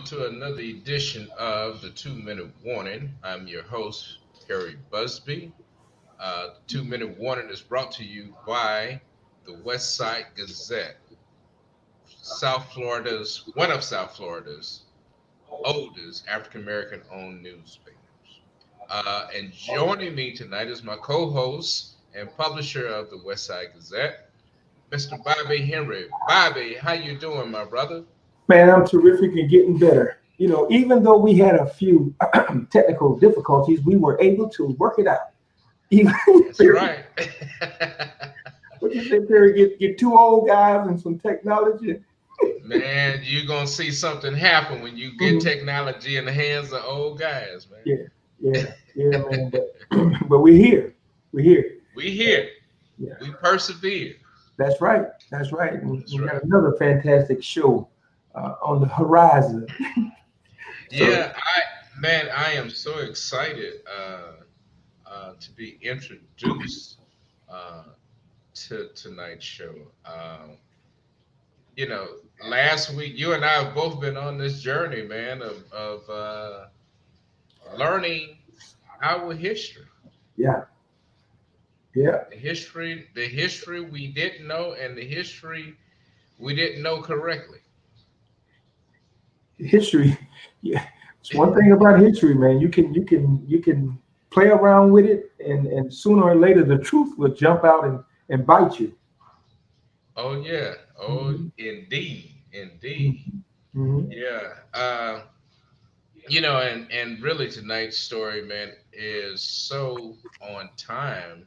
to another edition of the 2 Minute Warning. I'm your host, Harry Busby. The 2 Minute Warning is brought to you by the West Side Gazette, one of South Florida's oldest African American owned newspapers. And joining me tonight is my co host and publisher of the West Side Gazette, Mr. Bobby Henry. Bobby, how you doing, my brother? Man, I'm terrific and getting better. Even though we had a few technical difficulties, we were able to work it out. Even That's right. what you say, Perry? Get two old guys and some technology. Man, you're gonna see something happen when you get Mhm. technology in the hands of old guys, Yeah, man. yeah, man. But but we're here. We're here. We here. Yeah, We persevere. that's right. That's right. And That's we got right. another fantastic show on the horizon. So Yeah, I am so excited to be introduced uh, to tonight's show. You know, last week you and I have both been on this journey, man, of learning our history. yeah, yeah. The history we didn't know, and the history we didn't know correctly. History. Yeah, it's one thing about history, man. You can play around with it, and sooner or later the truth will jump out and bite you. Oh yeah. Oh, Mhm, indeed, indeed. mhm, mhm. Yeah. And really tonight's story, man, is so on time.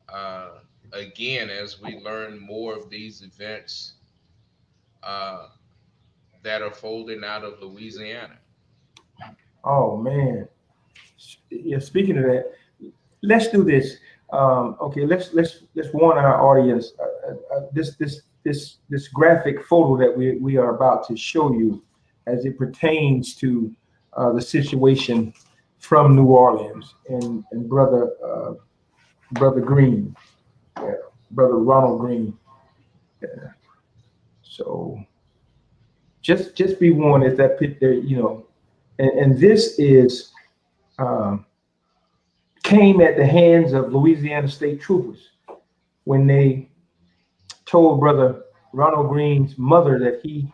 Uh, Again, as we learn more of these events uh, that are folding out of Louisiana. Oh man. Yeah. Speaking of that, let's do this. Okay, let's warn our audience. This graphic photo that we are about to show you, as it pertains to the situation from New Orleans and brother Green, yeah, brother Ronald Green. Yeah. So just be warned if that pit there, and this is. Um, Came at the hands of Louisiana state troopers when they told Brother Ronald Green's mother that he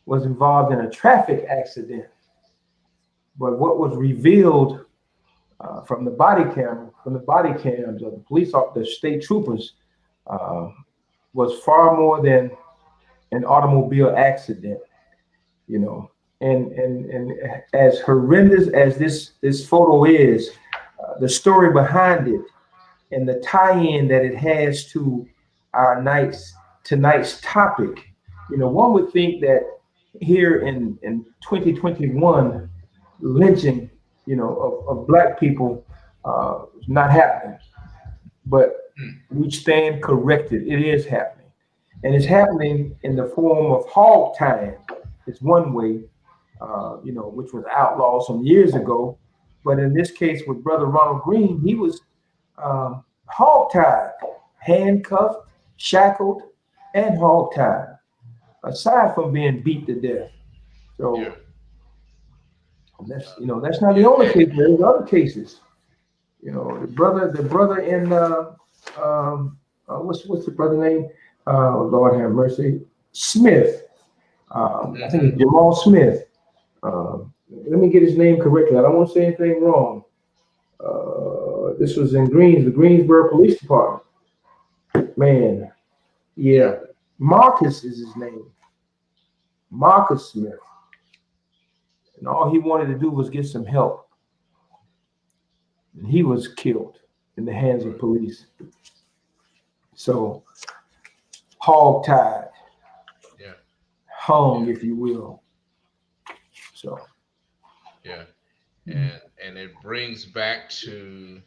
was involved in a traffic accident. But what was revealed from the body cams of the the state troopers, uh, was far more than an automobile accident. You know, and as horrendous as this photo is, the story behind it and the tie-in that it has to our tonight's topic. One would think that here in 2021, lynching, of black people is not happening, but Hmm. we stand corrected. It is happening, and it's happening in the form of hog tying. Is one way, which was outlawed some years ago. But in this case, with Brother Ronald Green, he was hog-tied, handcuffed, shackled, and hog-tied, aside from being beat to death. Yeah. So Uh, that's not the yeah. only case. There's other cases. The brother in what's the brother name? Lord have mercy, Smith. I think Hmm. it's Jamal Smith. Let me get his name correctly. I don't want to say anything wrong. This was in the Greensboro Police Department. Man, Yeah. yeah, Marcus is his name, Marcus Smith, and all he wanted to do was get some help, and he was killed in the hands of Right. police. So hog tied, Yeah. hung, Yeah. if you will. So Yeah. And it brings back to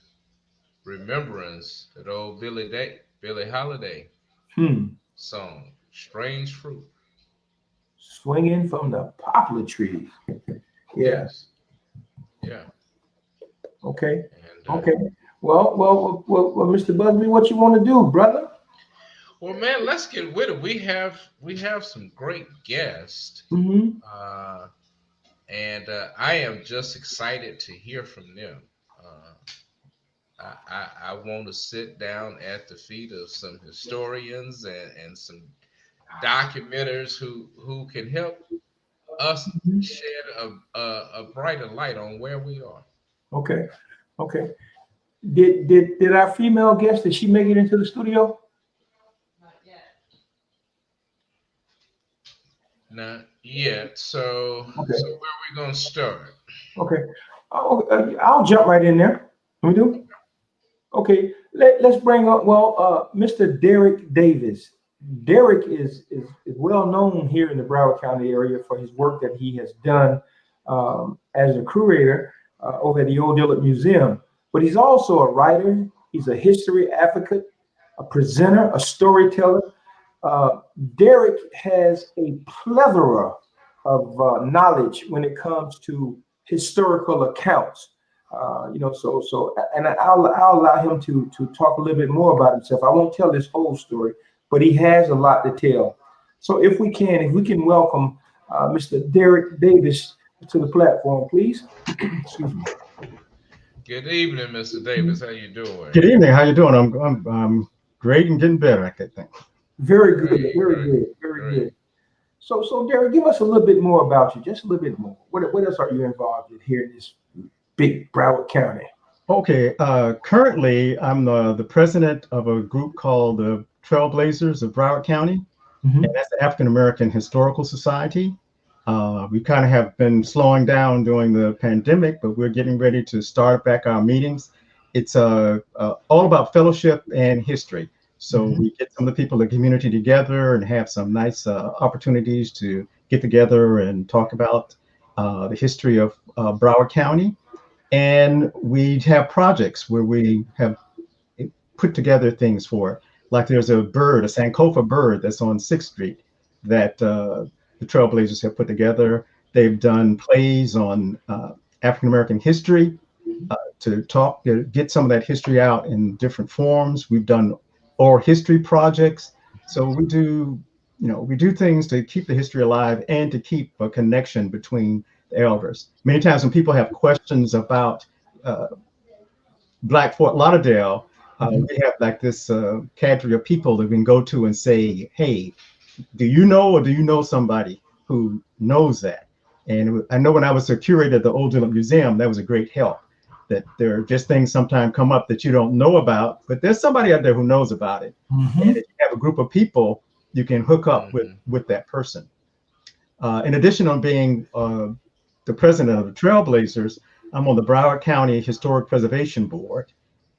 remembrance that old Billy Holiday hmm, song, "Strange Fruit." swinging from the poplar trees. Yeah. Yes. Yeah. Okay. And Okay. Well, Mr. Busby, what you want to do, brother? well, man, let's get with it. We have some great guests Hmm. uh, and I am just excited to hear from them. I want to sit down at the feet of some historians and some documenters who can help us Mhm. shed a brighter light on where we are. Okay, okay. Did our female guest, did she make it into the studio? Not yet. So Okay, where are we gonna start? okay. I'll jump right in there. We do? Okay, let's bring up, well, Mr. Derrick Davis. Derrick is well known here in the Broward County area for his work that he has done as a curator over at the Old Dillard Museum. But he's also a writer, he's a history advocate, a presenter, a storyteller. Uh, Derrick has a plethora of knowledge when it comes to historical accounts. And I'll allow him to talk a little bit more about himself. I won't tell this whole story, but he has a lot to tell. So if we can welcome Mr. Derrick Davis to the platform, please. Excuse me. Good evening, Mr. Davis. How you doing? Good evening. How you doing? I'm great and getting better, I think. Very good, Great, very great, good, very great. good. So Derrick, give us a little bit more about you, just a little bit more. What else are you involved in here in this big Broward County? Okay. Currently, I'm the president of a group called the Trailblazers of Broward County, and Mhm. that's the African American Historical Society. We kind of have been slowing down during the pandemic, but we're getting ready to start back our meetings. It's all about fellowship and history. So Mhm. we get some of the people in the community together and have some nice opportunities to get together and talk about the history of Broward County. And we have projects where we have put together things for, like there's a bird, a Sankofa bird that's on 6th Street that the Trailblazers have put together. They've done plays on African American history to talk, get some of that history out in different forms. We've done oral history projects. So we do things to keep the history alive and to keep a connection between the elders. Many times when people have questions about uh, Black Fort Lauderdale, Mhm. we have like this cadre of people that we can go to and say, hey, do you know or do you know somebody who knows that? And I know when I was a curator at the Old Dillard Museum, that was a great help. That there are just things sometimes come up that you don't know about, but there's somebody out there who knows about it. And Mhm. if you have a group of people, you can hook up Hmm. with that person. In addition on being the president of the Trailblazers, I'm on the Broward County Historic Preservation Board.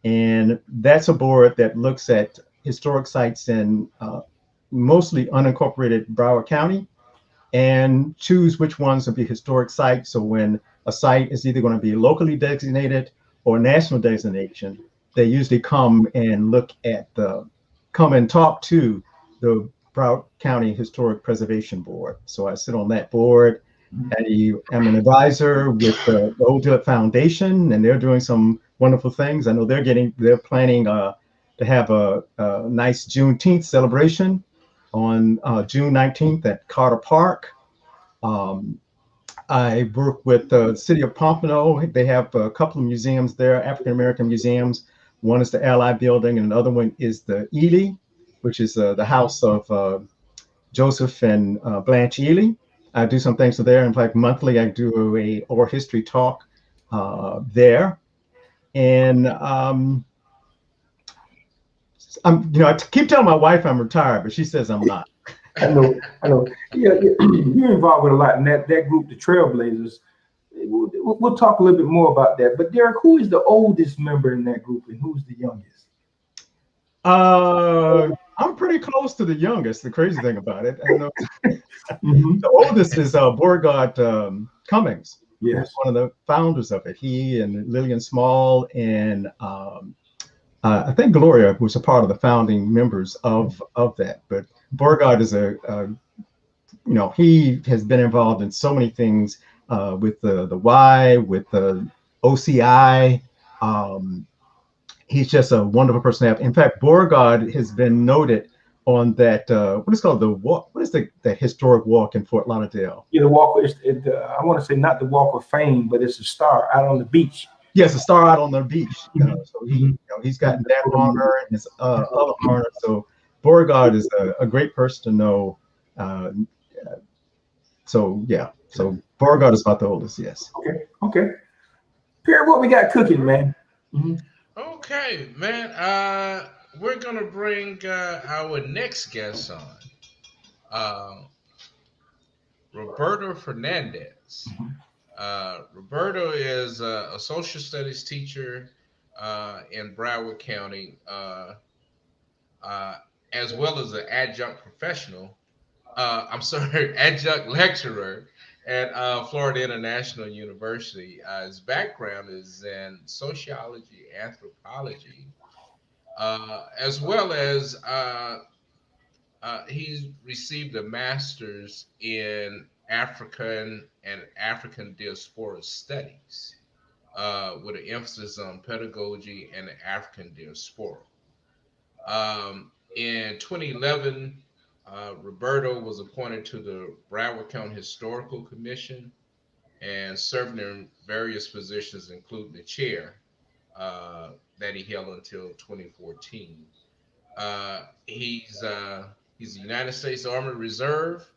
And that's a board that looks at historic sites in mostly unincorporated Broward County and choose which ones will be historic sites. So when a site is either going to be locally designated or national designation, they usually come and talk to the Broward County Historic Preservation Board. So I sit on that board. I'm an advisor with the Old Dillard Foundation, and they're doing some wonderful things. I know they're planning to have a nice Juneteenth celebration on June 19th at Carter Park. Um, I work with the city of Pompano. They have a couple of museums there, African American museums. One is the Ally Building, and another one is the Ely, which is the house of Joseph and Blanche Ely. I do some things there. In fact, monthly I do a oral history talk there. And I keep telling my wife I'm retired, but she says I'm not. I know, I know. Yeah, yeah. You're involved with a lot in that group, the Trailblazers. We'll talk a little bit more about that. But Derrick, who is the oldest member in that group, and who's the youngest? I'm pretty close to the youngest. The crazy thing about it, I know Hmm. the oldest is Beauregard Cummings, who was Yes. one of the founders of it. He and Lillian Small and I think Gloria was a part of the founding members of that. But Beauregard is he has been involved in so many things with the Y, with the OCI. Um, he's just a wonderful person to have. In fact, Beauregard has been noted on that, what is called the walk? What is the historic walk in Fort Lauderdale? Yeah, the walk. I want to say not the Walk of Fame, but it's a star out on the beach. Yes, a star out on the beach. So Mhm. he's gotten that honor and his other honor. So Beauregard is a great person to know. Uh, so yeah, so Beauregard is about the oldest. Yes. Okay. Pierre, what we got cooking, man? Okay, man. We're gonna bring our next guest on, Roberto Fernandez. Roberto is a social studies teacher in Broward County, uh, as well as an adjunct professional. I'm sorry, adjunct lecturer at Florida International University. His background is in sociology, anthropology, as well as he's received a master's in African and African diaspora studies, with an emphasis on pedagogy and the African diaspora. In 2011, Roberto was appointed to the Broward County Historical Commission and served in various positions, including the chair, that he held until 2014. He's a United States Army Reserve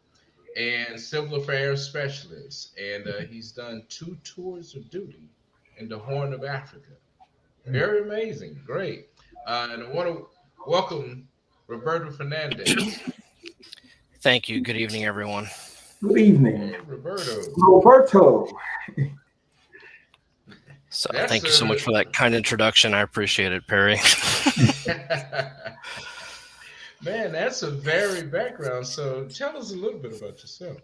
and Civil Affairs Specialist, and he's done 2 tours of duty in the Horn of Africa. Very amazing, great. And I want to welcome Roberto Fernandez. Thank you. Good evening, everyone. Good evening, Hey, Roberto. Roberto. So thank you so much for that kind introduction. I appreciate it, Perry. Man, that's a varied background. So tell us a little bit about yourself.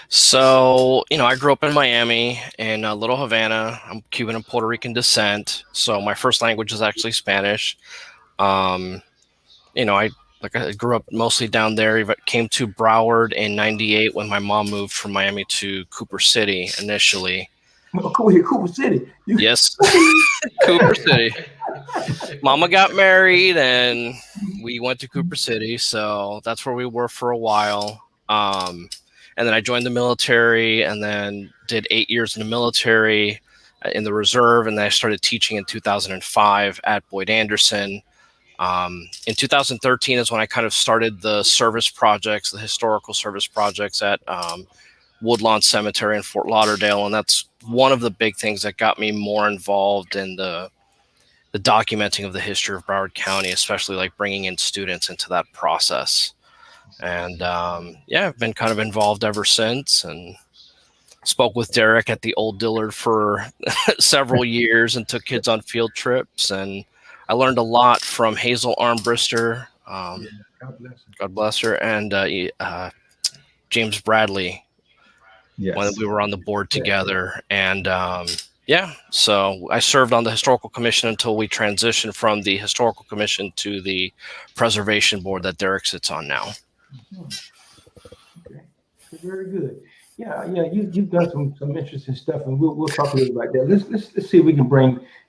So, I grew up in Miami, in Little Havana. I'm Cuban and Puerto Rican descent. So my first language is actually Spanish. I grew up mostly down there. Came to Broward in '98 when my mom moved from Miami to Cooper City initially. Cooper City. Yes, Cooper City. Mama got married and we went to Cooper City. So that's where we were for a while. And then I joined the military and then did 8 years in the military in the reserve. And then I started teaching in 2005 at Boyd Anderson. In 2013 is when I kind of started the service projects, the historical service projects at Woodlawn Cemetery in Fort Lauderdale. And that's one of the big things that got me more involved in the documenting of the history of Broward County, especially like bringing in students into that process. And I've been kind of involved ever since, and spoke with Derrick at the Old Dillard for several years and took kids on field trips. And I learned a lot from Hazel Armbrister, God bless her, and James Bradley, when we were on the board together. And so I served on the Historical Commission until we transitioned from the Historical Commission to the Preservation Board that Derrick sits on now. Okay, very good. Yeah. You've done some interesting stuff, and we'll talk a little about that. Let's see if we can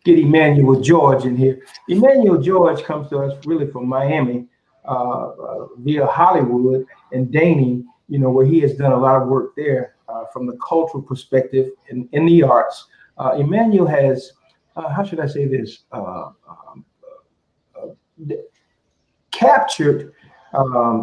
get Emmanuel George in here. Emmanuel George comes to us really from Miami, via Hollywood and Daney, where he has done a lot of work there from the cultural perspective in the arts. Emmanuel has, how should I say this, captured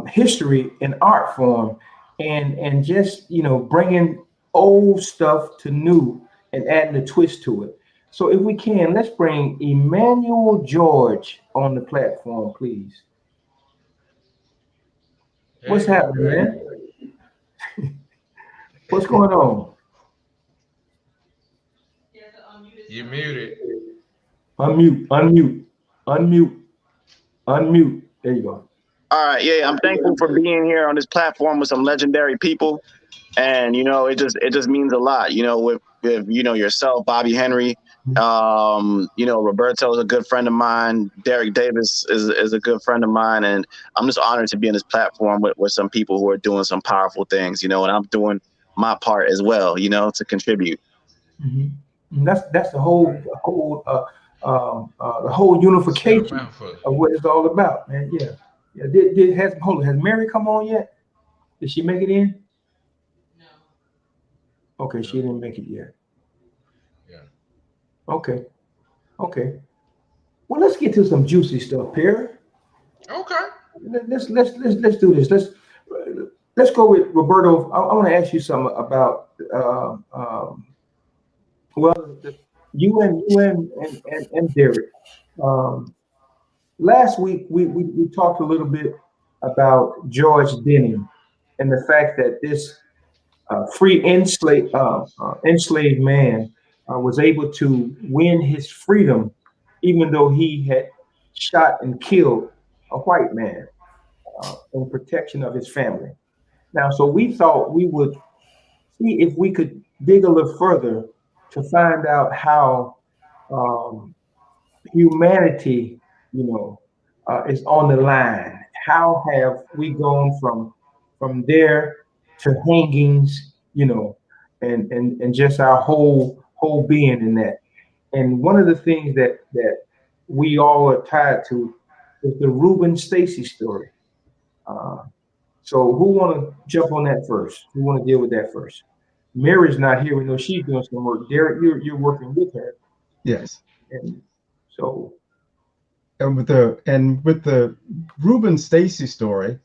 history in art form, and just bringing old stuff to new and adding a twist to it. So if we can, let's bring Emmanuel George on the platform, please. What's happening, man? What's going on? You muted. Unmute. There you go. All right, yeah, I'm thankful for being here on this platform with some legendary people, and it just means a lot. With yourself, Bobby Henry, Roberto is a good friend of mine. Derrick Davis is a good friend of mine, and I'm just honored to be on this platform with some people who are doing some powerful things. And I'm doing my part as well, to contribute. Mm-hmm. That's the whole unification of what it's all about, man. Yeah. Yeah, has Mary come on yet? Did she make it in? Okay, she didn't make it yet. Yeah. Okay. Okay. Well, let's get to some juicy stuff, Perry. Okay. Let's do this. Let's go with Roberto. I want to ask you something about well, you and Derrick. Um, Last week we talked a little bit about George Denning and the fact that this free enslaved man was able to win his freedom, even though he had shot and killed a white man in protection of his family. Now, so we thought we would see if we could dig a little further to find out how um, humanity, is on the line. How have we gone from there to hangings, and just our whole being in that. And one of the things that we all are tied to is the Ruben Stacy story. Uh, so who want to jump on that first? Who want to deal with that first? Mary's not here. We know she's doing some work. Derrick, you're working with her, Yes. and so And with the Ruben Stacy story,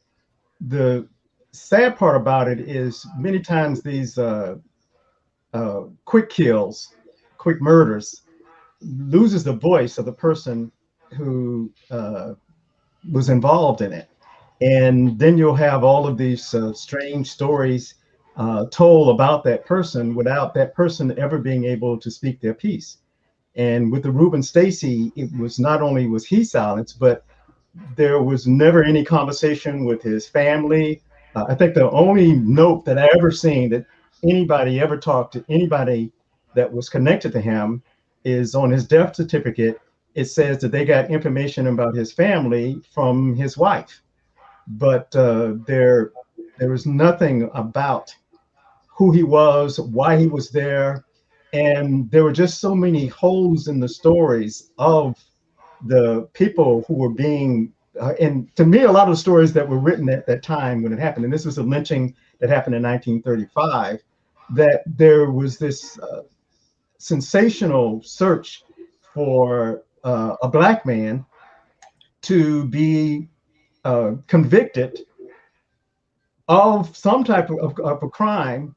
the sad part about it is many times these quick kills, quick murders, loses the voice of the person who was involved in it. And then you'll have all of these strange stories told about that person without that person ever being able to speak their piece. And with the Ruben Stacy, it was not only was he silenced, but there was never any conversation with his family. I think the only note that I ever seen that anybody ever talked to anybody that was connected to him is on his death certificate. It says that they got information about his family from his wife, but there was nothing about who he was, why he was there, and there were just so many holes in the stories of the people who were being and to me, a lot of the stories that were written at that time when it happened, and this was a lynching that happened in 1935, that there was this sensational search for a black man to be convicted of some type of a crime.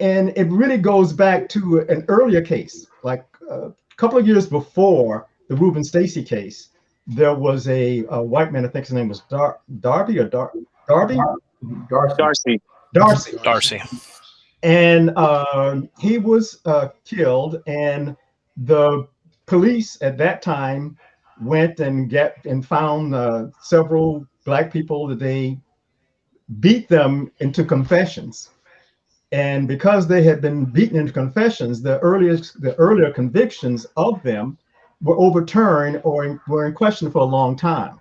And it really goes back to an earlier case, like a couple of years before the Ruben Stacy case. There was a white man, I think his name was Darby or Darby? Darcy. Darcy. And he was killed, and the police at that time went and found several black people that they beat them into confessions. And because they had been beaten into confessions, the earlier convictions of them were overturned or were in question for a long time.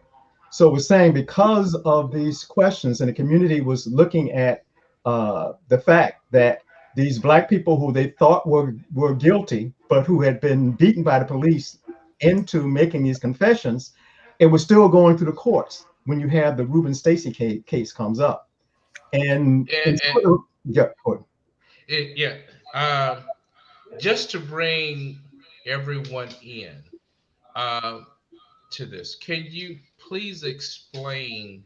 So we're saying because of these questions, and the community was looking at the fact that these black people who they thought were guilty, but who had been beaten by the police into making these confessions, it was still going through the courts when you have the Ruben Stacy case comes up. And yeah, Yeah. Just to bring everyone in to this, can you please explain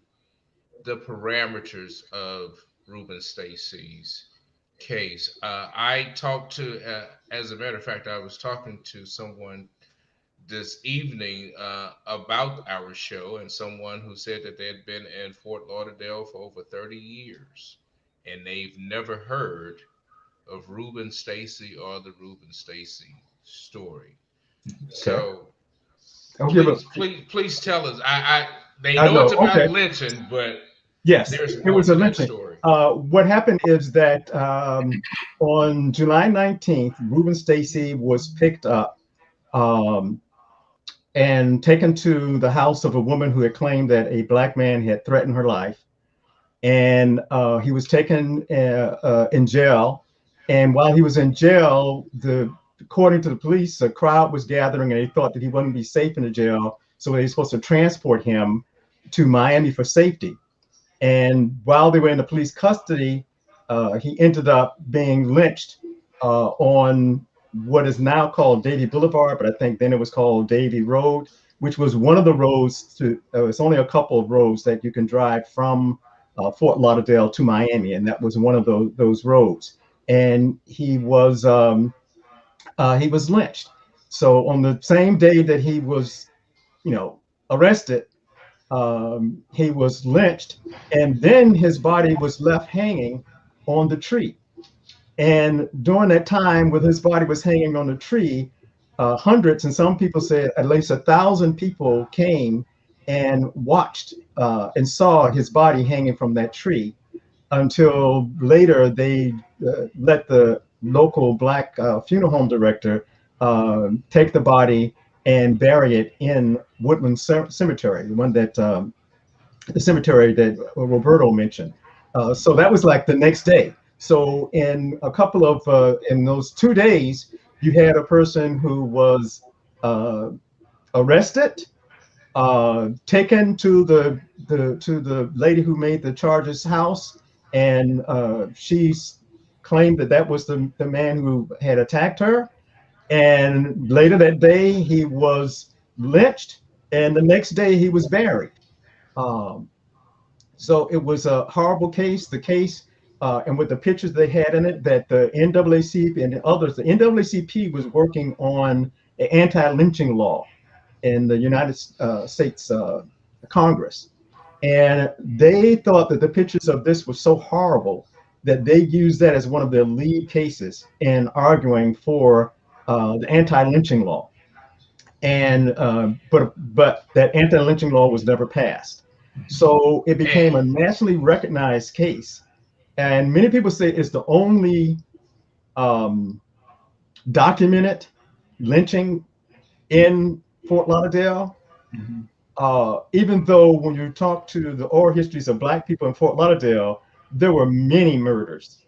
the parameters of Ruben Stacy's case? I talked to, as a matter of fact, I was talking to someone this evening about our show, and someone who said that they had been in Fort Lauderdale for over 30 years and they've never heard of Ruben Stacy or the Ruben Stacy story. So please tell us. They know it's about lynching, but yes, there's it more was to a that lynching. story. What happened is that on July 19th, Ruben Stacy was picked up and taken to the house of a woman who had claimed that a black man had threatened her life. And he was taken in jail. And while he was in jail, according to the police, a crowd was gathering and they thought that he wouldn't be safe in the jail. So they were supposed to transport him to Miami for safety. And while they were in the police custody, he ended up being lynched on what is now called Davie Boulevard, but I think then it was called Davie Road, which was one of the roads to, it's only a couple of roads that you can drive from Fort Lauderdale to Miami, and that was one of those roads. And he was lynched. So on the same day that he was, arrested, he was lynched, and then his body was left hanging on the tree. And during that time, when his body was hanging on the tree, hundreds, and some people say at least 1,000 people came and watched and saw his body hanging from that tree, until later they let the local Black funeral home director take the body and bury it in Woodlawn Cemetery, the one that the cemetery that Roberto mentioned. So that was like the next day. So in a couple of in those 2 days, you had a person who was arrested, taken to the lady who made the charges house, and she claimed that was the man who had attacked her. And later that day, he was lynched, and the next day he was buried. So it was a horrible case. The case, and with the pictures they had in it, that the NAACP and others, the NAACP was working on an anti-lynching law in the United States Congress. And they thought that the pictures of this were so horrible that they used that as one of their lead cases in arguing for the anti-lynching law. And but that anti-lynching law was never passed. So it became a nationally recognized case. And many people say it's the only documented lynching in Fort Lauderdale. Mm-hmm. Even though when you talk to the oral histories of Black people in Fort Lauderdale, there were many murders,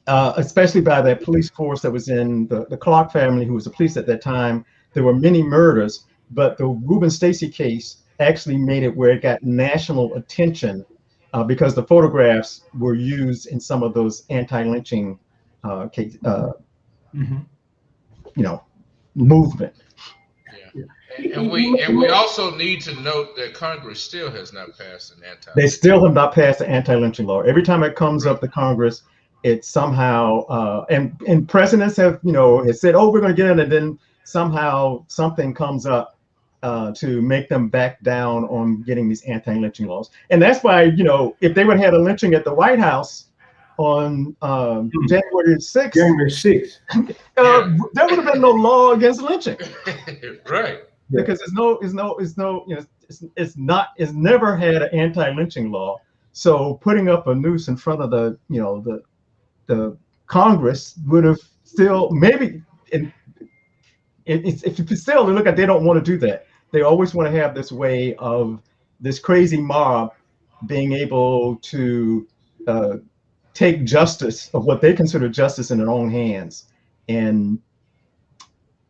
especially by that police force that was in the Clark family, who was the police at that time. There were many murders, but the Ruben Stacy case actually made it where it got national attention because the photographs were used in some of those anti-lynching case, movement. Yeah. And we also need to note that Congress still has not passed an anti-lynching. They still have not passed the anti-lynching law. Every time it comes up to Congress, it's somehow and presidents have said, oh, we're going to get it, and then somehow something comes up to make them back down on getting these anti-lynching laws. And that's why, if they would have had a lynching at the White House on January 6th, there would have been no law against lynching. Right. Because it's never had an anti-lynching law. So putting up a noose in front of the Congress would have still maybe if you still look at, they don't want to do that. They always want to have this way of this crazy mob being able to take justice, of what they consider justice, in their own hands and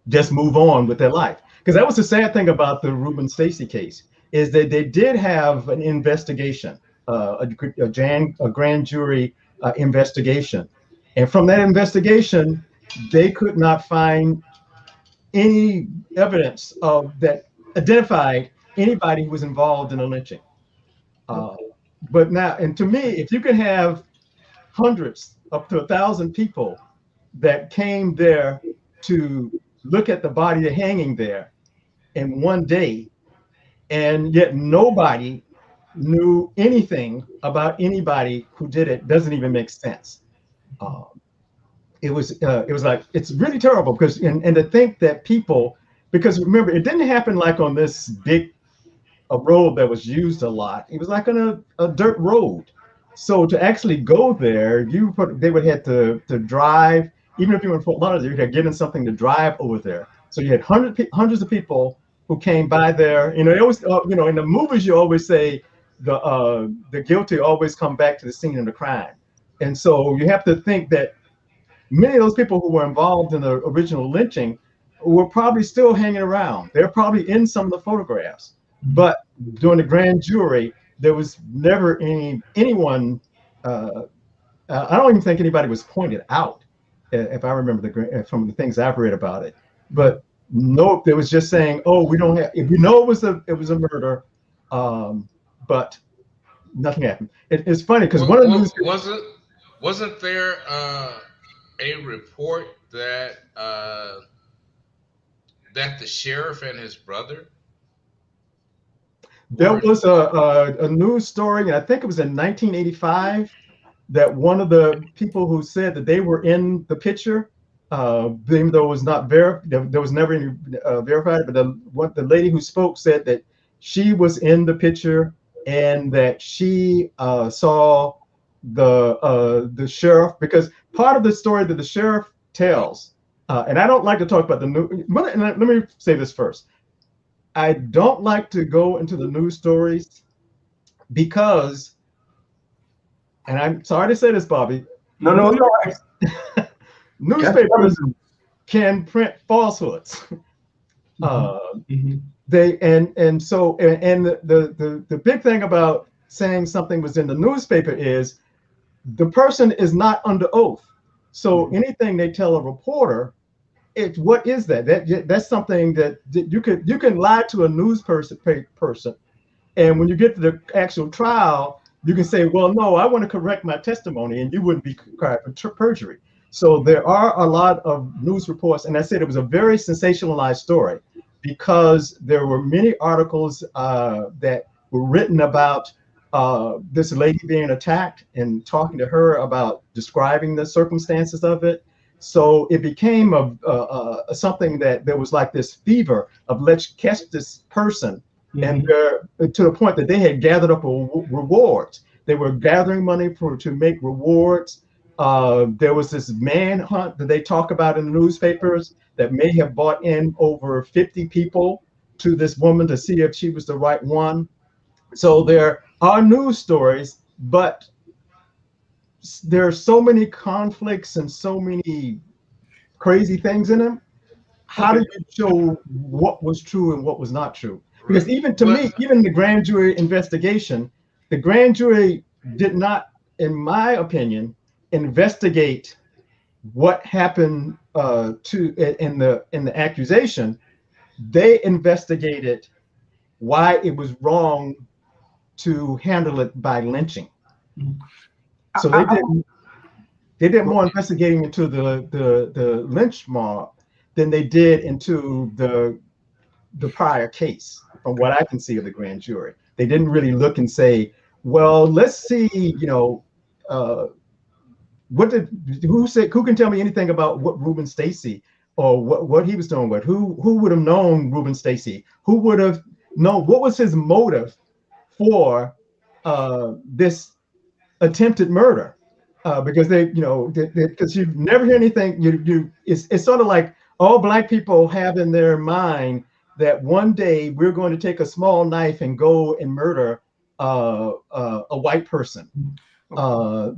just move on with their life. Because that was the sad thing about the Ruben Stacy case, is that they did have an investigation, a grand jury investigation. And from that investigation, they could not find any evidence of that identified anybody who was involved in a lynching. But now, and to me, if you can have hundreds up to 1,000 people that came there to look at the body hanging there in one day, and yet nobody knew anything about anybody who did it, doesn't even make sense. It was like, it's really terrible, because and to think that people, because remember, it didn't happen like on this big road that was used a lot. It was like on a dirt road. So to actually go there, they would have to drive. Even if you were in Fort Lauderdale, you had to get in something to drive over there. So you had hundreds of people who came by there. They always, in the movies, you always say the guilty always come back to the scene of the crime. And so you have to think that many of those people who were involved in the original lynching were probably still hanging around. They're probably in some of the photographs, but during the grand jury, there was never anyone. I don't even think anybody was pointed out, if I remember from the things I've read about it. But nope, it was just saying, "Oh, we don't have. If we know it was a murder, but nothing happened." It's funny because one of the news wasn't there a report that that the sheriff and his brother there was a news story, and I think it was in 1985, that one of the people who said that they were in the picture, even though it was not there was never any verified, but the lady who spoke said that she was in the picture and that she saw the sheriff, because part of the story that the sheriff tells, and I don't like to talk about the news. Let me say this first. I don't like to go into the news stories because, and I'm sorry to say this, Bobby. No, you're right. Newspapers can print falsehoods. They and so the big thing about saying something was in the newspaper is the person is not under oath. So anything they tell a reporter, what is that? That's something that you can lie to a news person, and when you get to the actual trial, you can say, well, no, I want to correct my testimony, and you wouldn't be tried for perjury. So there are a lot of news reports, and I said it was a very sensationalized story because there were many articles that were written about this lady being attacked and talking to her about describing the circumstances of it. So it became something that there was like this fever of let's catch this person. And to the point that they had gathered up rewards. They were gathering money to make rewards. There was this manhunt that they talk about in the newspapers that may have brought in over 50 people to this woman to see if she was the right one. So there are news stories, but there are so many conflicts and so many crazy things in them. How do you show what was true and what was not true? Because even to me, even the grand jury investigation, the grand jury did not, in my opinion, investigate what happened in the accusation. They investigated why it was wrong to handle it by lynching. So they did more investigating into the lynch mob than they did into the prior case, from what I can see of the grand jury. They didn't really look and say, well, let's see, who can tell me anything about what Ruben Stacy or what he was doing with? Who would have known Ruben Stacy? Who would have known what was his motive for this attempted murder? Because because you never hear anything. It's sort of like all Black people have in their mind that one day we're going to take a small knife and go and murder a white person.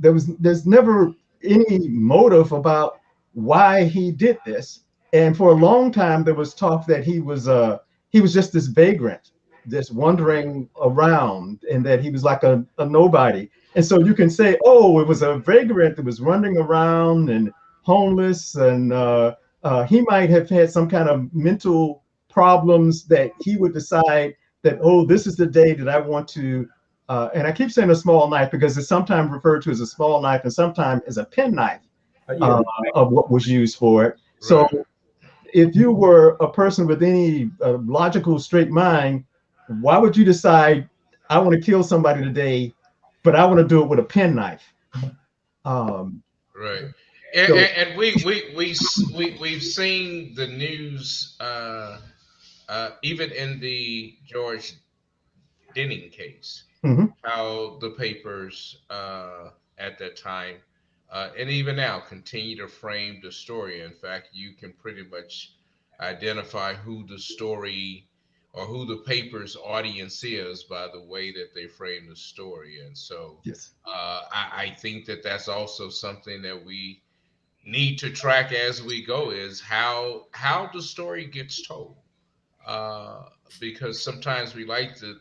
There's never any motive about why he did this, and for a long time there was talk that he was just this vagrant, just wandering around, and that he was like a nobody. And so you can say, oh, it was a vagrant that was running around and homeless, and he might have had some kind of mental problems that he would decide that, oh, this is the day that I want to, and I keep saying a small knife because it's sometimes referred to as a small knife and sometimes as a penknife of what was used for it. Right. So if you were a person with any logical straight mind, why would you decide, I want to kill somebody today, but I want to do it with a penknife? Right. And we've seen the news, even in the George Denning case, how the papers at that time and even now continue to frame the story. In fact, you can pretty much identify who the story or who the paper's audience is by the way that they frame the story. And so yes. I think that that's also something that we need to track as we go, is how the story gets told. Because sometimes we like to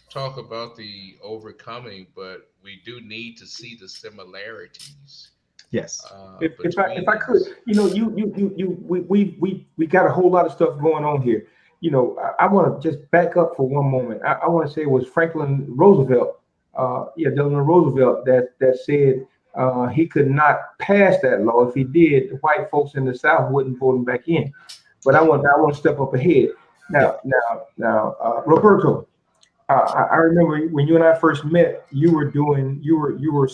talk about the overcoming, but we do need to see the similarities Yes. If I between could, these. we got a whole lot of stuff going on here. I want to just back up for one moment. I want to say it was Franklin Roosevelt, Delano Roosevelt, that said he could not pass that law. If he did, the white folks in the South wouldn't vote him back in. But I want to step up ahead Yeah. now, Roberto. I remember when you and I first met, you were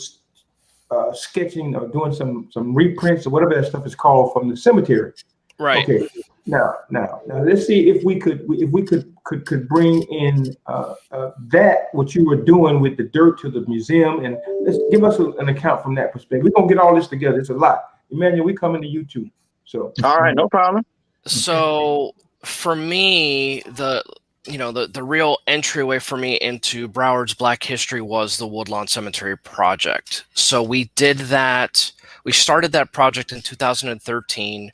sketching or doing some reprints or whatever that stuff is called from the cemetery. Right. Okay. Now, let's see if we could bring in that what you were doing with the dirt to the museum, and let's give us an account from that perspective. We're gonna get all this together. It's a lot. Emmanuel, we coming to you too. So. All right, no problem. So for me, the real entryway for me into Broward's Black history was the Woodlawn Cemetery project. So we did that. We started that project in 2013,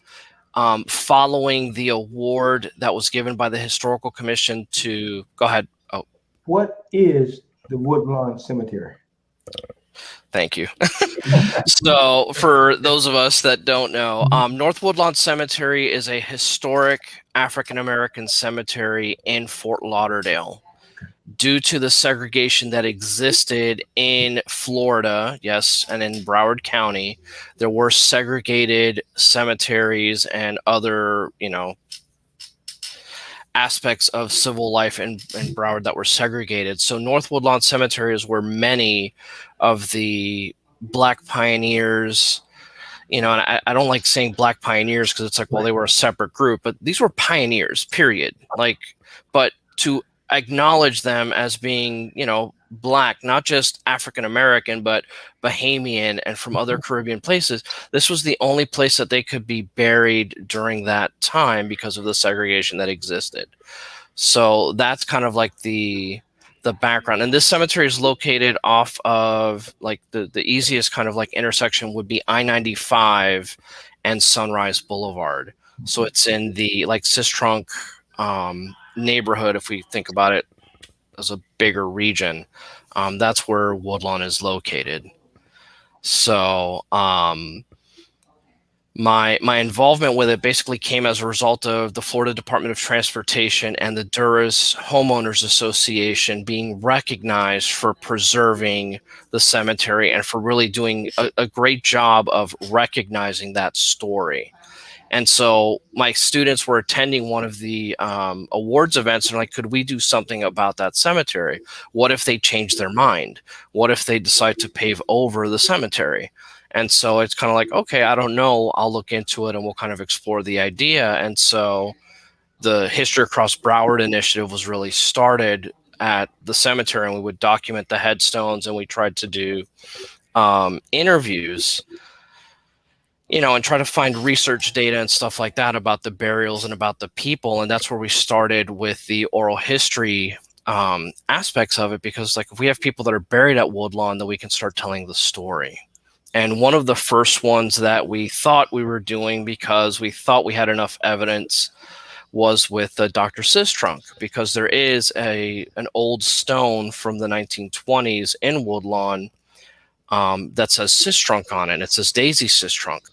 following the award that was given by the Historical Commission to go ahead. Oh, What is the Woodlawn Cemetery? thank you. So for those of us that don't know, North Woodlawn Cemetery is a historic African-American cemetery in Fort Lauderdale. Due to the segregation that existed in Florida, yes, and in Broward County, there were segregated cemeteries and other, aspects of civil life in Broward that were segregated. So North Woodlawn Cemetery is where many of the Black pioneers, and I don't like saying Black pioneers because it's like, well, they were a separate group, but these were pioneers, period. But to acknowledge them as being, Black, not just African American, but Bahamian and from other Caribbean places. This was the only place that they could be buried during that time because of the segregation that existed. So that's kind of like the background. And this cemetery is located off of like the easiest kind of like intersection would be I-95 and Sunrise Boulevard. So it's in the like Sistrunk neighborhood, if we think about it as a bigger region. That's where Woodlawn is located. So my involvement with it basically came as a result of the Florida Department of Transportation and the Duras Homeowners Association being recognized for preserving the cemetery and for really doing a great job of recognizing that story. And so my students were attending one of the awards events and like, could we do something about that cemetery? What if they change their mind? What if they decide to pave over the cemetery? And so it's kind of like, okay, I don't know. I'll look into it and we'll kind of explore the idea. And so the History Across Broward Initiative was really started at the cemetery, and we would document the headstones, and we tried to do interviews, and try to find research data and stuff like that about the burials and about the people. And that's where we started with the oral history aspects of it, because like if we have people that are buried at Woodlawn, then we can start telling the story. And one of the first ones that we thought we were doing, because we thought we had enough evidence, was with Dr. Sistrunk, because there is an old stone from the 1920s in Woodlawn that says Sistrunk on it. It says Daisy Sistrunk.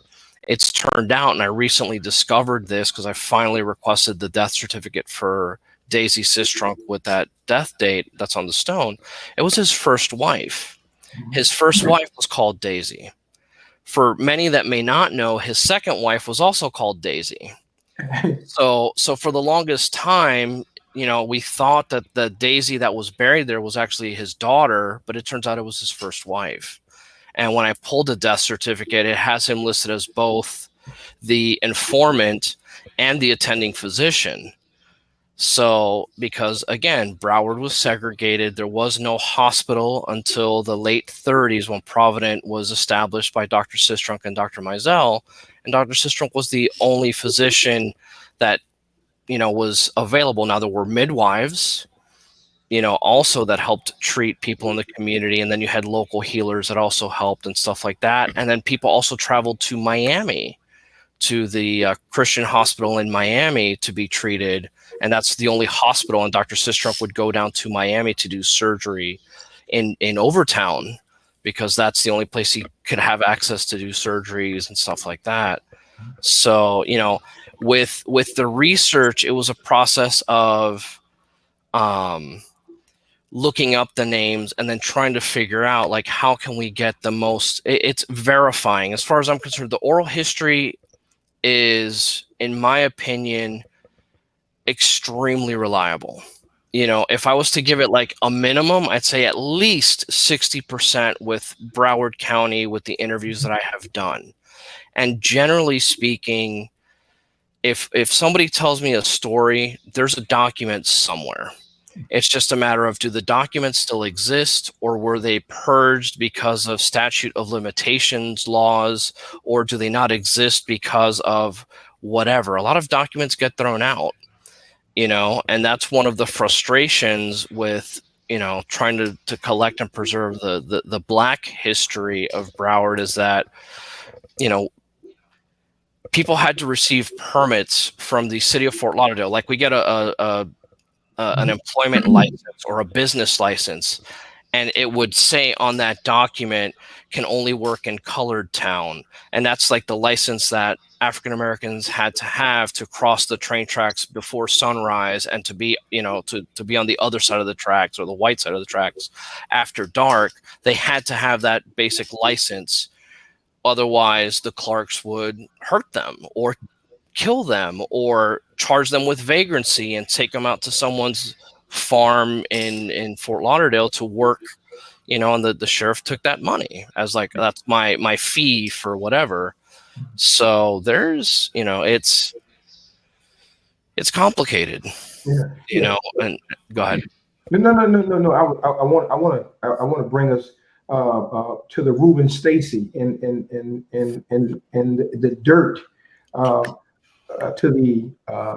It's turned out, and I recently discovered this because I finally requested the death certificate for Daisy Sistrunk with that death date that's on the stone. It was his first wife. His first wife was called Daisy. For many that may not know, his second wife was also called Daisy. So for the longest time, we thought that the Daisy that was buried there was actually his daughter, but it turns out it was his first wife. And when I pulled the death certificate, it has him listed as both the informant and the attending physician. So, because again, Broward was segregated, there was no hospital until the late 30s when Provident was established by Dr. Sistrunk and Dr. Mizell. And Dr. Sistrunk was the only physician that, was available. Now, there were midwives, also that helped treat people in the community. And then you had local healers that also helped and stuff like that. And then people also traveled to Miami to the Christian hospital in Miami to be treated. And that's the only hospital. And Dr. Sistrunk would go down to Miami to do surgery in Overtown, because that's the only place he could have access to do surgeries and stuff like that. So, you know, with the research, it was a process of looking up the names and then trying to figure out, like, how can we get the most, it's verifying. As far as I'm concerned, the oral history is, in my opinion, extremely reliable. You know, if I was to give it like a minimum, I'd say at least 60% with Broward County with the interviews that I have done. And generally speaking, if somebody tells me a story, there's a document somewhere. It's just a matter of, do the documents still exist, or were they purged because of statute of limitations laws, or do they not exist because of whatever? A lot of documents get thrown out. You know, and that's one of the frustrations with, you know, trying to collect and preserve the Black history of Broward, is that, you know, people had to receive permits from the city of Fort Lauderdale. Like, we get an employment license or a business license, and it would say on that document, can only work in colored town. And that's like the license that African Americans had to have to cross the train tracks before sunrise, and to be, you know, to be on the other side of the tracks, or the white side of the tracks after dark. They had to have that basic license. Otherwise, the clerks would hurt them or kill them or charge them with vagrancy and take them out to someone's farm in Fort Lauderdale to work, you know, and the sheriff took that money as like, that's my fee for whatever. So there's, you know, it's complicated, you know. And go ahead. No. I want to bring us to the Ruben Stacy and the dirt to the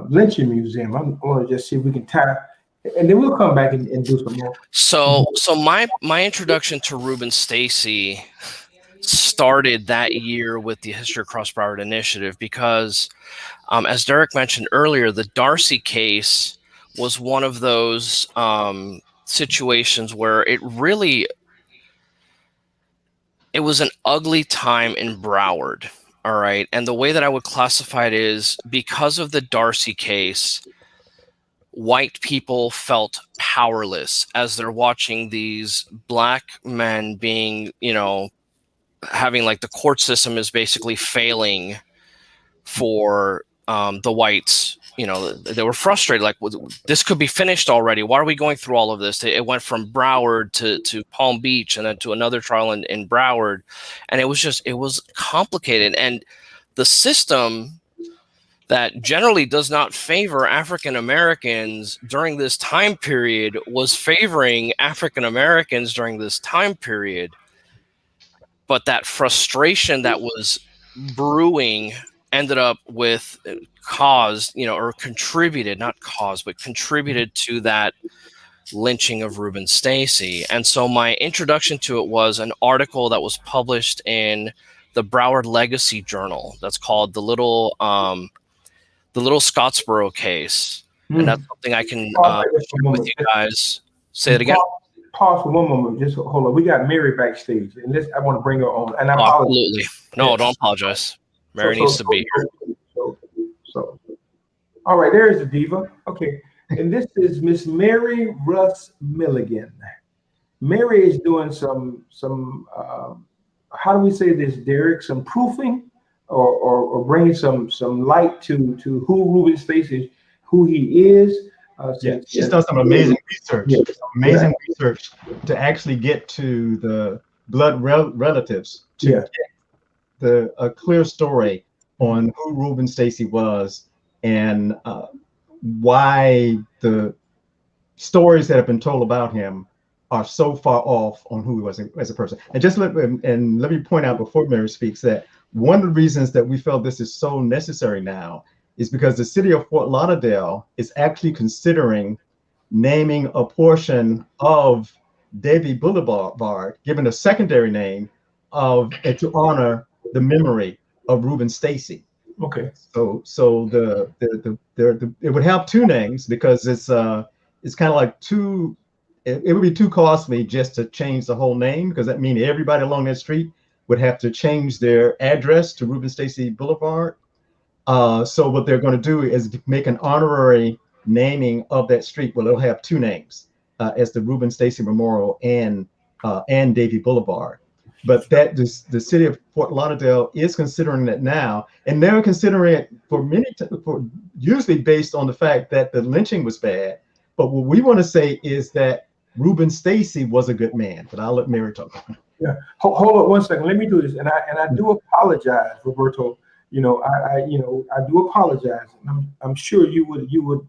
lynching museum. I want to just see if we can tie, and then we'll come back and do some more. So my introduction to Ruben Stacy started that year with the History Across Broward Initiative, because as Derrick mentioned earlier, the Darcy case was one of those situations where it was an ugly time in Broward. All right. And the way that I would classify it is, because of the Darcy case, white people felt powerless as they're watching these Black men being, you know, having, like, the court system is basically failing for the whites. You know, they were frustrated, like, this could be finished already. Why are we going through all of this? It went from Broward to Palm Beach, and then to another trial in Broward. And it was complicated. And the system that generally does not favor African Americans during this time period was favoring African Americans during this time period. But that frustration that was brewing ended up with contributed to that lynching of Ruben Stacy. And so my introduction to it was an article that was published in the Broward Legacy Journal that's called the Little Scottsboro Case. And that's something I can share with you guys. Say it again. Pause for one moment. Just hold on. We got Mary backstage, and I want to bring her on. And I apologize. Absolutely. No, don't apologize. Mary needs to be here. So, all right, there's the diva. Okay, and this is Miss Mary Russ Milligan. Mary is doing some how do we say this, Derrick? Some proofing, or bringing some light to who Ruben Stacy is, who he is. She's done some amazing research. Amazing research to actually get to the blood relatives to get a clear story on who Ruben Stacy was, and why the stories that have been told about him are so far off on who he was as a person. And let me point out before Mary speaks that one of the reasons that we felt this is so necessary now is because the city of Fort Lauderdale is actually considering naming a portion of Davie Boulevard, given a secondary name to honor the memory of Ruben Stacy. Okay. So it would have two names because it's kind of like two. It would be too costly just to change the whole name, because that means everybody along that street would have to change their address to Ruben Stacy Boulevard. So what they're going to do is make an honorary naming of that street. Well, it'll have two names as the Ruben Stacy Memorial and Davie Boulevard. But that the city of Fort Lauderdale is considering that now, and they're considering it for usually based on the fact that the lynching was bad. But what we want to say is that Ruben Stacy was a good man. But I'll let Mary talk. Yeah, hold on 1 second. Let me do this, and I do apologize, Roberto. I do apologize. I'm sure you would yield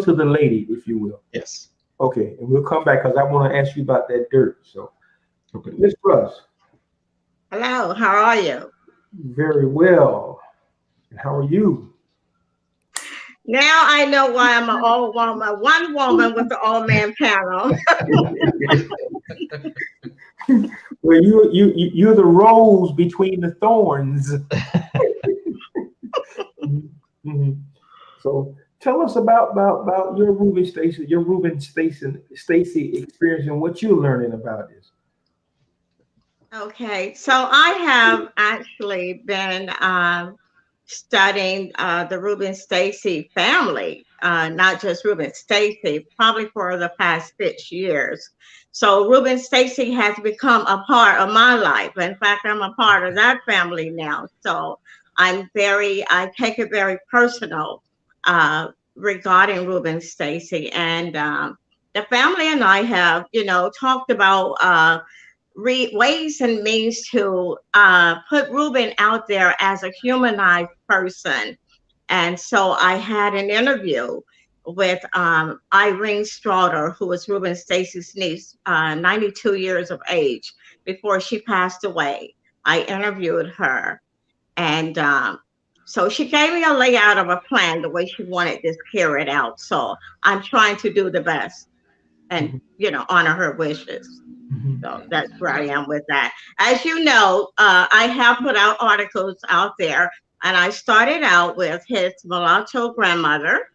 to the lady, if you will. Yes. Okay, and we'll come back because I want to ask you about that dirt. So, okay, Miss Russ. Hello, how are you? Very well. And how are you? Now I know why I'm an old woman, one woman with the old man panel. Well, you're the rose between the thorns. Mm-hmm. So tell us about your Ruben Stacy experience and what you're learning about this. Okay, so I have actually been studying the Ruben Stacy family, not just Ruben Stacy, probably for the past 6 years. So Ruben Stacy has become a part of my life. In fact, I'm a part of that family now. So I take it very personal regarding Ruben Stacy. And the family and I have, talked about ways and means to put Reuben out there as a humanized person. And so I had an interview with Irene Straughter, who was Ruben Stacy's niece, 92 years of age, before she passed away. I interviewed her. And so she gave me a layout of a plan, the way she wanted this carried out. So I'm trying to do the best and, honor her wishes. So that's where I am with that. As you know, I have put out articles out there, and I started out with his mulatto grandmother.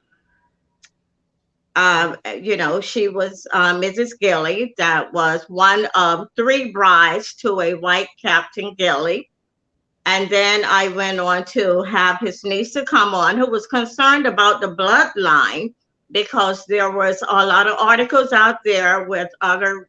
She was Mrs. Gilly, that was one of 3 brides to a white Captain Gilly. And then I went on to have his niece to come on, who was concerned about the bloodline, because there was a lot of articles out there with other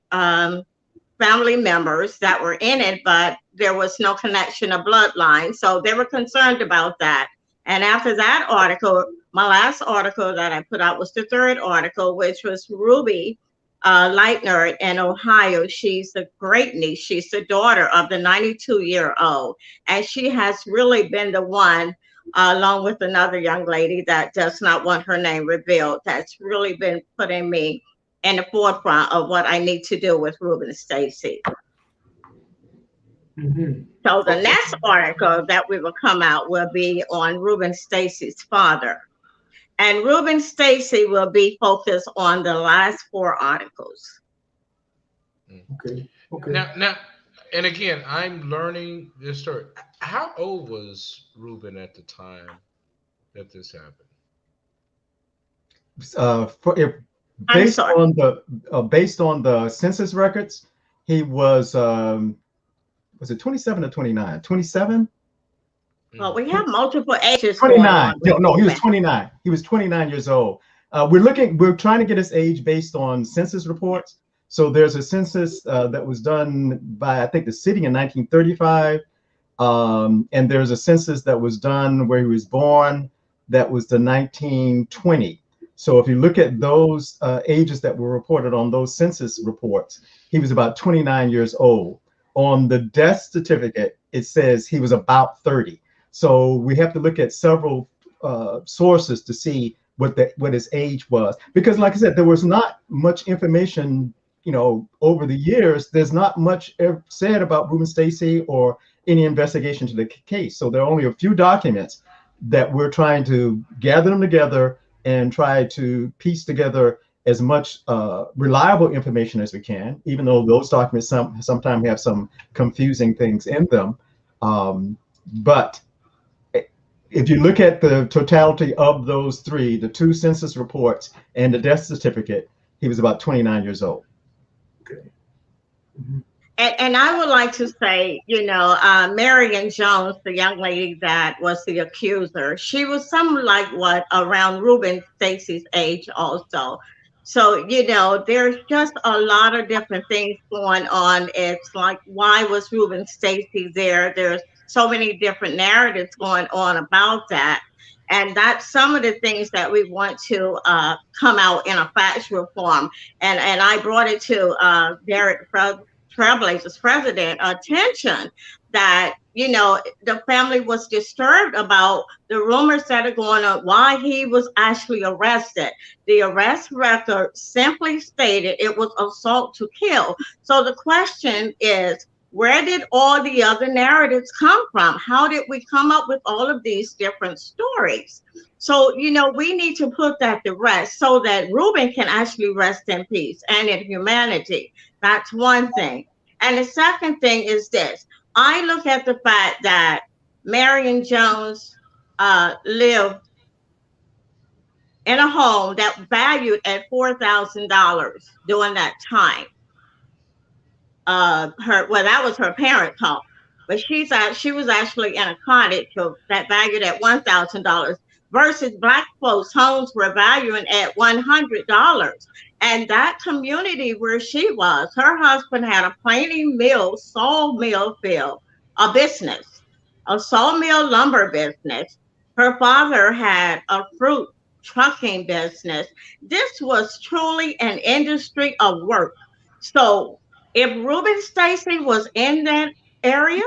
family members that were in it, but there was no connection of bloodline. So they were concerned about that. And after that article, my last article that I put out was the 3rd article, which was Ruby Leitner in Ohio. She's a great niece. She's the daughter of the 92-year-old. And she has really been the one, along with another young lady that does not want her name revealed, that's really been putting me in the forefront of what I need to do with Ruben Stacy. So the next article that we will come out will be on Ruben Stacy's father. And Ruben Stacy will be focused on the last 4 articles. Okay. Now, and again, I'm learning this story. How old was Reuben at the time that this happened? Based on the census records, he was it 27 or 29? 27? Well, we have multiple ages. 29. No, he was 29. He was 29 years old. We're trying to get his age based on census reports. So there's a census that was done by, I think, the city in 1935. And there's a census that was done where he was born. That was the 1920. So if you look at those ages that were reported on those census reports, he was about 29 years old. On the death certificate, it says he was about 30. So we have to look at several sources to see what his age was. Because like I said, there was not much information, over the years. There's not much said about Ruben Stacy or any investigation to the case. So there are only a few documents that we're trying to gather them together and try to piece together as much reliable information as we can, even though those documents sometimes have some confusing things in them. But if you look at the totality of those three, the 2 census reports and the death certificate, he was about 29 years old. Okay. And I would like to say, Marion Jones, the young lady that was the accuser, she was something like around Ruben Stacy's age also. So, there's just a lot of different things going on. It's like, why was Ruben Stacy there? There's so many different narratives going on about that. And that's some of the things that we want to come out in a factual form. And I brought it to Derrick Trailblazers president attention that the family was disturbed about the rumors that are going on, why he was actually arrested. The arrest record simply stated it was assault to kill. So the question is, where did all the other narratives come from? How did we come up with all of these different stories? So, we need to put that to rest so that Reuben can actually rest in peace and in humanity. That's one thing. And the second thing is this. I look at the fact that Marion Jones lived in a home that valued at $4,000 during that time. That was her parents' home, but she was actually in a cottage that valued at $1,000 versus Black folks' homes were valuing at $100. And that community where she was, her husband had a planing mill, sawmill field, a business, a sawmill lumber business. Her father had a fruit trucking business. This was truly an industry of work. So if Ruben Stacy was in that area,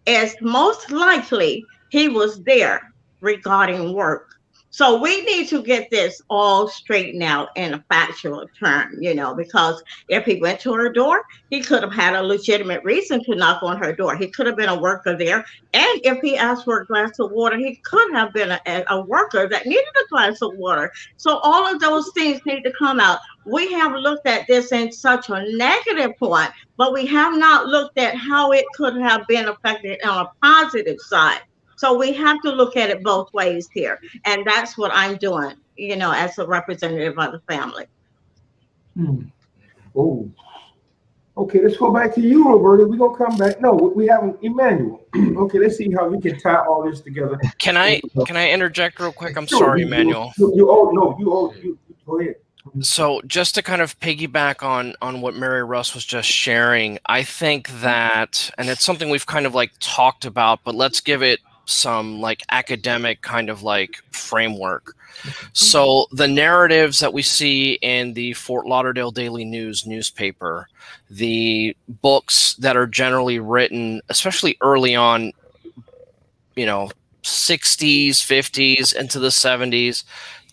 it's most likely he was there regarding work. So we need to get this all straightened out in a factual term, because if he went to her door, he could have had a legitimate reason to knock on her door. He could have been a worker there. And if he asked for a glass of water, he could have been a worker that needed a glass of water. So all of those things need to come out. We have looked at this in such a negative point, but we have not looked at how it could have been affected on a positive side. So we have to look at it both ways here. And that's what I'm doing, as a representative of the family. Oh, okay. Let's go back to you, Roberta. We're going to come back. No, we have Emmanuel. Okay, let's see how we can tie all this together. Can I interject real quick? I'm sorry, Emmanuel. You go ahead. So just to kind of piggyback on what Mary Russ was just sharing, I think that, and it's something we've kind of talked about, but let's give it some academic kind of framework. So the narratives that we see in the Fort Lauderdale Daily News newspaper, the books that are generally written, especially early on, 60s, 50s into the 70s,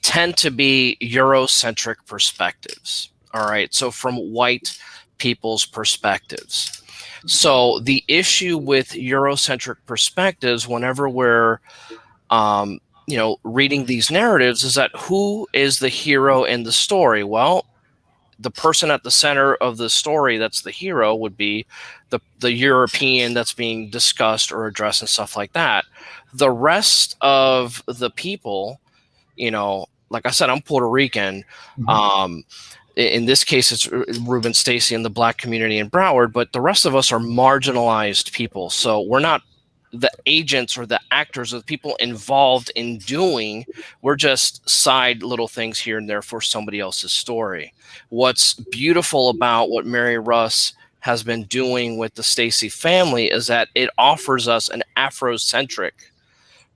tend to be Eurocentric perspectives. All right. So from white people's perspectives. So the issue with Eurocentric perspectives, whenever we're, reading these narratives, is that who is the hero in the story? Well, the person at the center of the story that's the hero would be the European that's being discussed or addressed and stuff like that. The rest of the people, like I said, I'm Puerto Rican. Mm-hmm. In this case, it's Ruben Stacy and the Black community in Broward, but the rest of us are marginalized people. So we're not the agents or the actors or the people involved in doing. We're just side little things here and there for somebody else's story. What's beautiful about what Mary Russ has been doing with the Stacy family is that it offers us an Afrocentric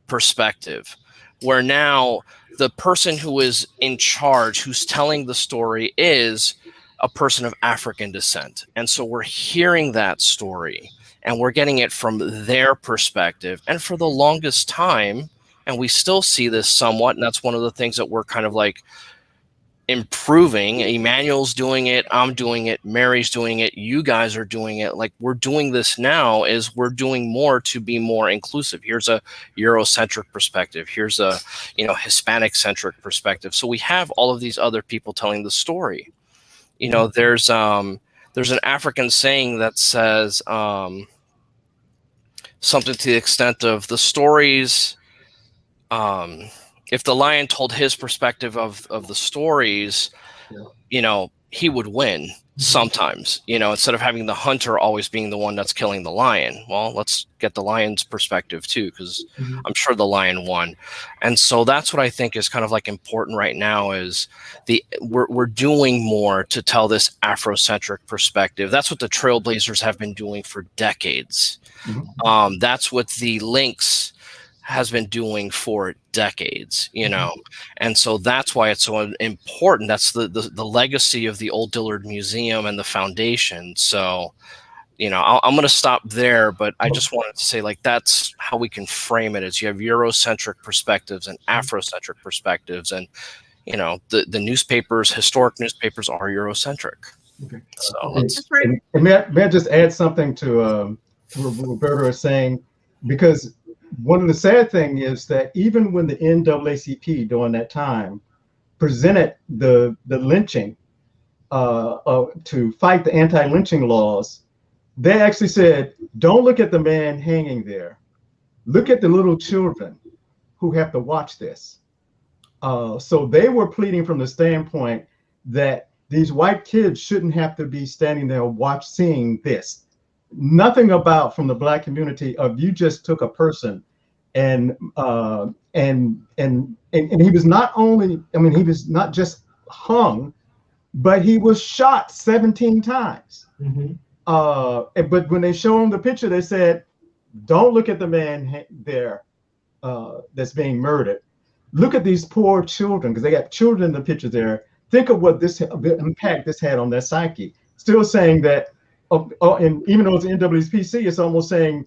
perspective, where now the person who is in charge, who's telling the story, is a person of African descent. And so we're hearing that story and we're getting it from their perspective. And for the longest time, and we still see this somewhat, and that's one of the things that we're kind of improving. Emmanuel's doing it, I'm doing it, Mary's doing it, you guys are doing it. We're doing this now, is we're doing more to be more inclusive. Here's a Eurocentric perspective. Here's a Hispanic centric perspective. So we have all of these other people telling the story. There's an African saying that says something to the extent of the stories. If the lion told his perspective of the stories, he would win sometimes, instead of having the hunter always being the one that's killing the lion. Well, let's get the lion's perspective too, because I'm sure the lion won. And so that's what I think is kind of like important right now is we're doing more to tell this Afrocentric perspective. That's what the Trailblazers have been doing for decades. That's what the Lynx has been doing for decades, and so that's why it's so important. That's the legacy of the Old Dillard Museum and the foundation. So, I'm going to stop there, but I just wanted to say, like, that's how we can frame it: is you have Eurocentric perspectives and Afrocentric perspectives, and the newspapers, historic newspapers, are Eurocentric. Okay. So and may I just add something to what Roberto is saying, because one of the sad things is that even when the NAACP during that time presented the lynching to fight the anti-lynching laws, they actually said, don't look at the man hanging there. Look at the little children who have to watch this. So they were pleading from the standpoint that these white kids shouldn't have to be standing there seeing this. Nothing about from the Black community of you just took a person and he was not only, he was not just hung, but he was shot 17 times. But when they showed him the picture, they said, don't look at the man there that's being murdered. Look at these poor children, because they got children in the picture there. Think of what the impact this had on their psyche. Still saying that, and even though it's NAACP, it's almost saying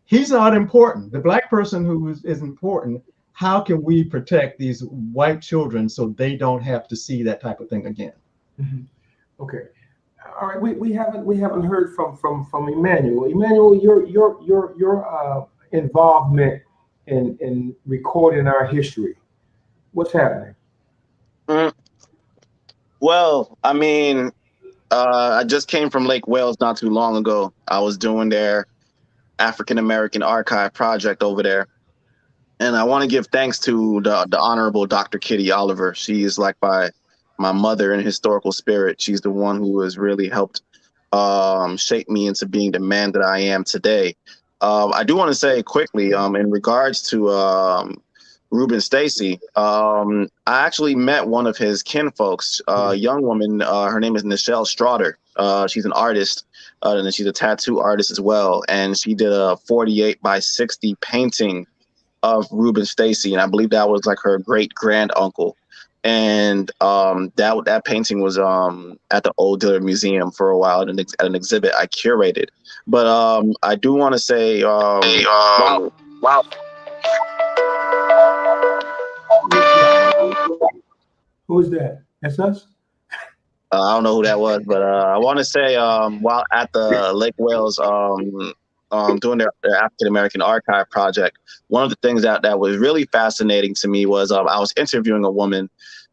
he's not important. The Black person who is important. How can we protect these white children so they don't have to see that type of thing again? Okay, all right. We haven't heard from Emmanuel. Emmanuel, your involvement in recording our history. What's happening? Well, I just came from Lake Wales not too long ago. I was doing their African American Archive project over there. And I want to give thanks to the Honorable Dr. Kitty Oliver. She is like my mother in historical spirit. She's the one who has really helped shape me into being the man that I am today. I do want to say quickly, in regards to Ruben Stacy, I actually met one of his kinfolks, a young woman. Her name is Nichelle Straughter. She's an artist, and she's a tattoo artist as well. And she did a 48 by 60 painting of Ruben Stacy, and I believe that was like her great grand uncle. And that painting was at the Old Dillard Museum for a while at an exhibit I curated. But I do want to say, wow. Who is that? That's us? I don't know who that was, but I want to say while at the Lake Wales doing their African American Archive project, one of the things that was really fascinating to me was I was interviewing a woman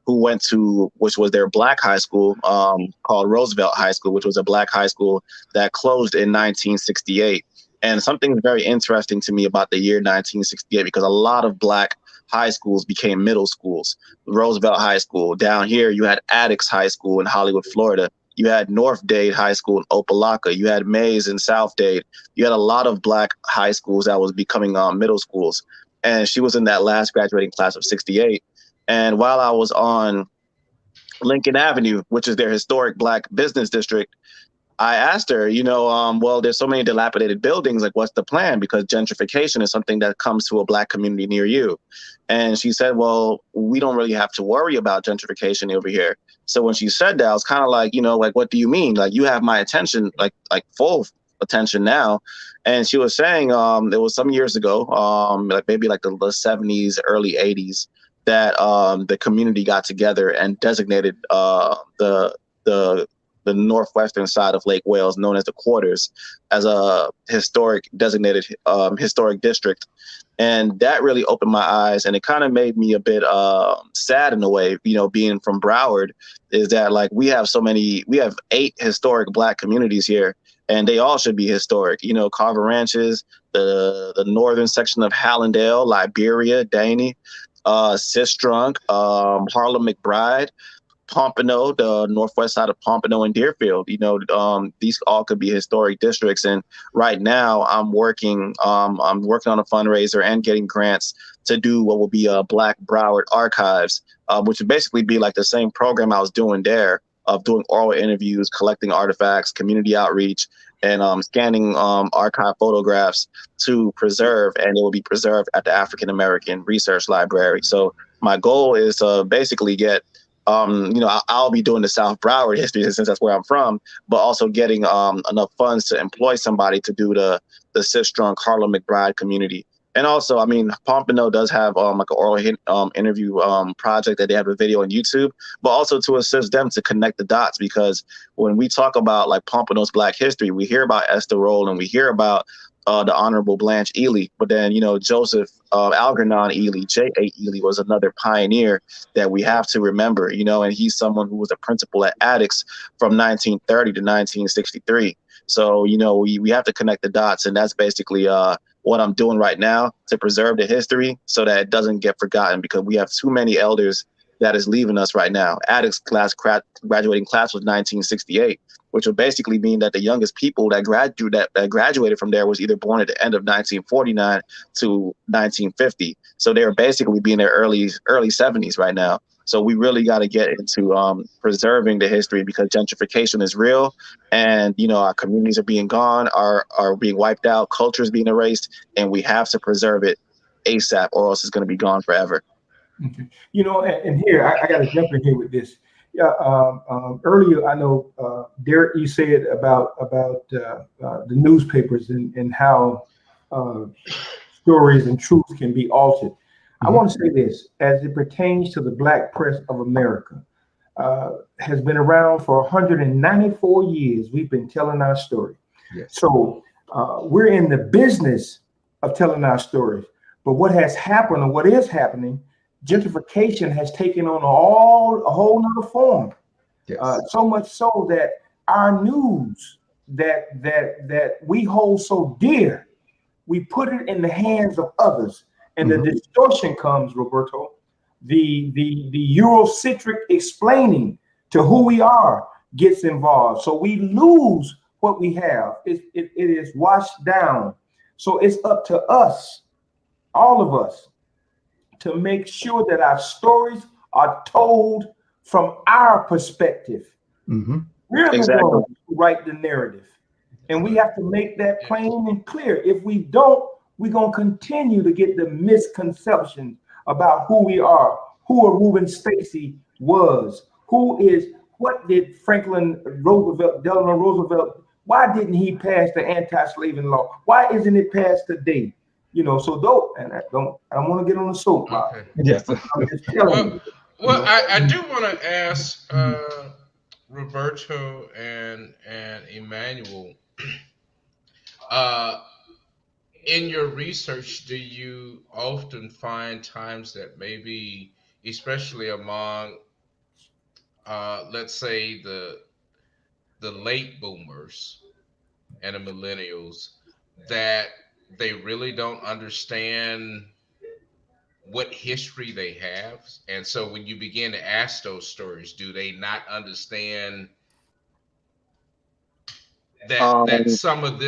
who went to, which was their Black high school, called Roosevelt High School, which was a Black high school that closed in 1968. And something very interesting to me about the year 1968, because a lot of Black high schools became middle schools. Roosevelt High School. Down here, you had Addicks High School in Hollywood, Florida. You had North Dade High School in Opelika. You had Mays in South Dade. You had a lot of Black high schools that was becoming middle schools. And she was in that last graduating class of 68. And while I was on Lincoln Avenue, which is their historic Black business district, I asked her, well, there's so many dilapidated buildings, like what's the plan? Because gentrification is something that comes to a Black community near you. And she said, well, we don't really have to worry about gentrification over here. So when she said that, I was kind of like, what do you mean? Like, you have my attention, like full attention now. And she was saying it was some years ago, like maybe like the 70s, early 80s, that the community got together and designated the the northwestern side of Lake Wales, known as the Quarters, as a historic designated historic district. And that really opened my eyes, and it kind of made me a bit sad in a way, being from Broward, is that like we have 8 historic Black communities here, and they all should be historic. Carver Ranches, the northern section of Hallandale, Liberia, Daney, Sistrunk, Harlem McBride, Pompano, the northwest side of Pompano and Deerfield. These all could be historic districts. And right now I'm working on a fundraiser and getting grants to do what will be a Black Broward Archives, which would basically be like the same program I was doing there, of doing oral interviews, collecting artifacts, community outreach, and scanning archive photographs to preserve, and it will be preserved at the African American Research Library. So my goal is to basically get, I'll be doing the South Broward history since that's where I'm from, but also getting enough funds to employ somebody to do the Sistrunk Harlem McBride community. And also, I mean, Pompano does have like an oral interview project that they have a video on YouTube, but also to assist them to connect the dots, because when we talk about like Pompano's Black history, we hear about Esther Roll and we hear about the Honorable Blanche Ely, but then, Joseph Algernon Ely, J.A. Ely, was another pioneer that we have to remember, and he's someone who was a principal at Addix from 1930 to 1963. So, we have to connect the dots, and that's basically what I'm doing right now to preserve the history so that it doesn't get forgotten, because we have too many elders that is leaving us right now. Addix graduating class was 1968, which would basically mean that the youngest people that graduated from there was either born at the end of 1949 to 1950. So they're basically being in their early 70s right now. So we really got to get into preserving the history, because gentrification is real, and our communities are being gone, are being wiped out, culture is being erased, and we have to preserve it ASAP, or else it's going to be gone forever. Okay. And here I got to jump in here with this. Yeah. Earlier, I know Derrick, you said about the newspapers and how stories and truth can be altered. I want to say this, as it pertains to the Black press of America, has been around for 194 years. We've been telling our story. Yes. So we're in the business of telling our stories. But what has happened, or what is happening, gentrification has taken on a whole nother form. Yes. So much so that our news that we hold so dear, we put it in the hands of others. And the distortion comes, Roberto, the Eurocentric explaining to who we are gets involved. So we lose what we have. It is washed down. So it's up to us, all of us, to make sure that our stories are told from our perspective. Mm-hmm. We're the Exactly. ones who write the narrative. And we have to make that plain and clear. If we don't, we're going to continue to get the misconceptions about who we are, who a Ruben Stacy was, what did Franklin Roosevelt, Delano Roosevelt, why didn't he pass the anti-slavery law? Why isn't it passed today? So though, and I don't want to get on the soapbox. Okay. Yes. I'm just telling you. Well, I do want to ask Roberto and Emmanuel, in your research, do you often find times that maybe, especially among, let's say the late boomers and the millennials, that they really don't understand what history they have? And so when you begin to ask those stories, do they not understand that some of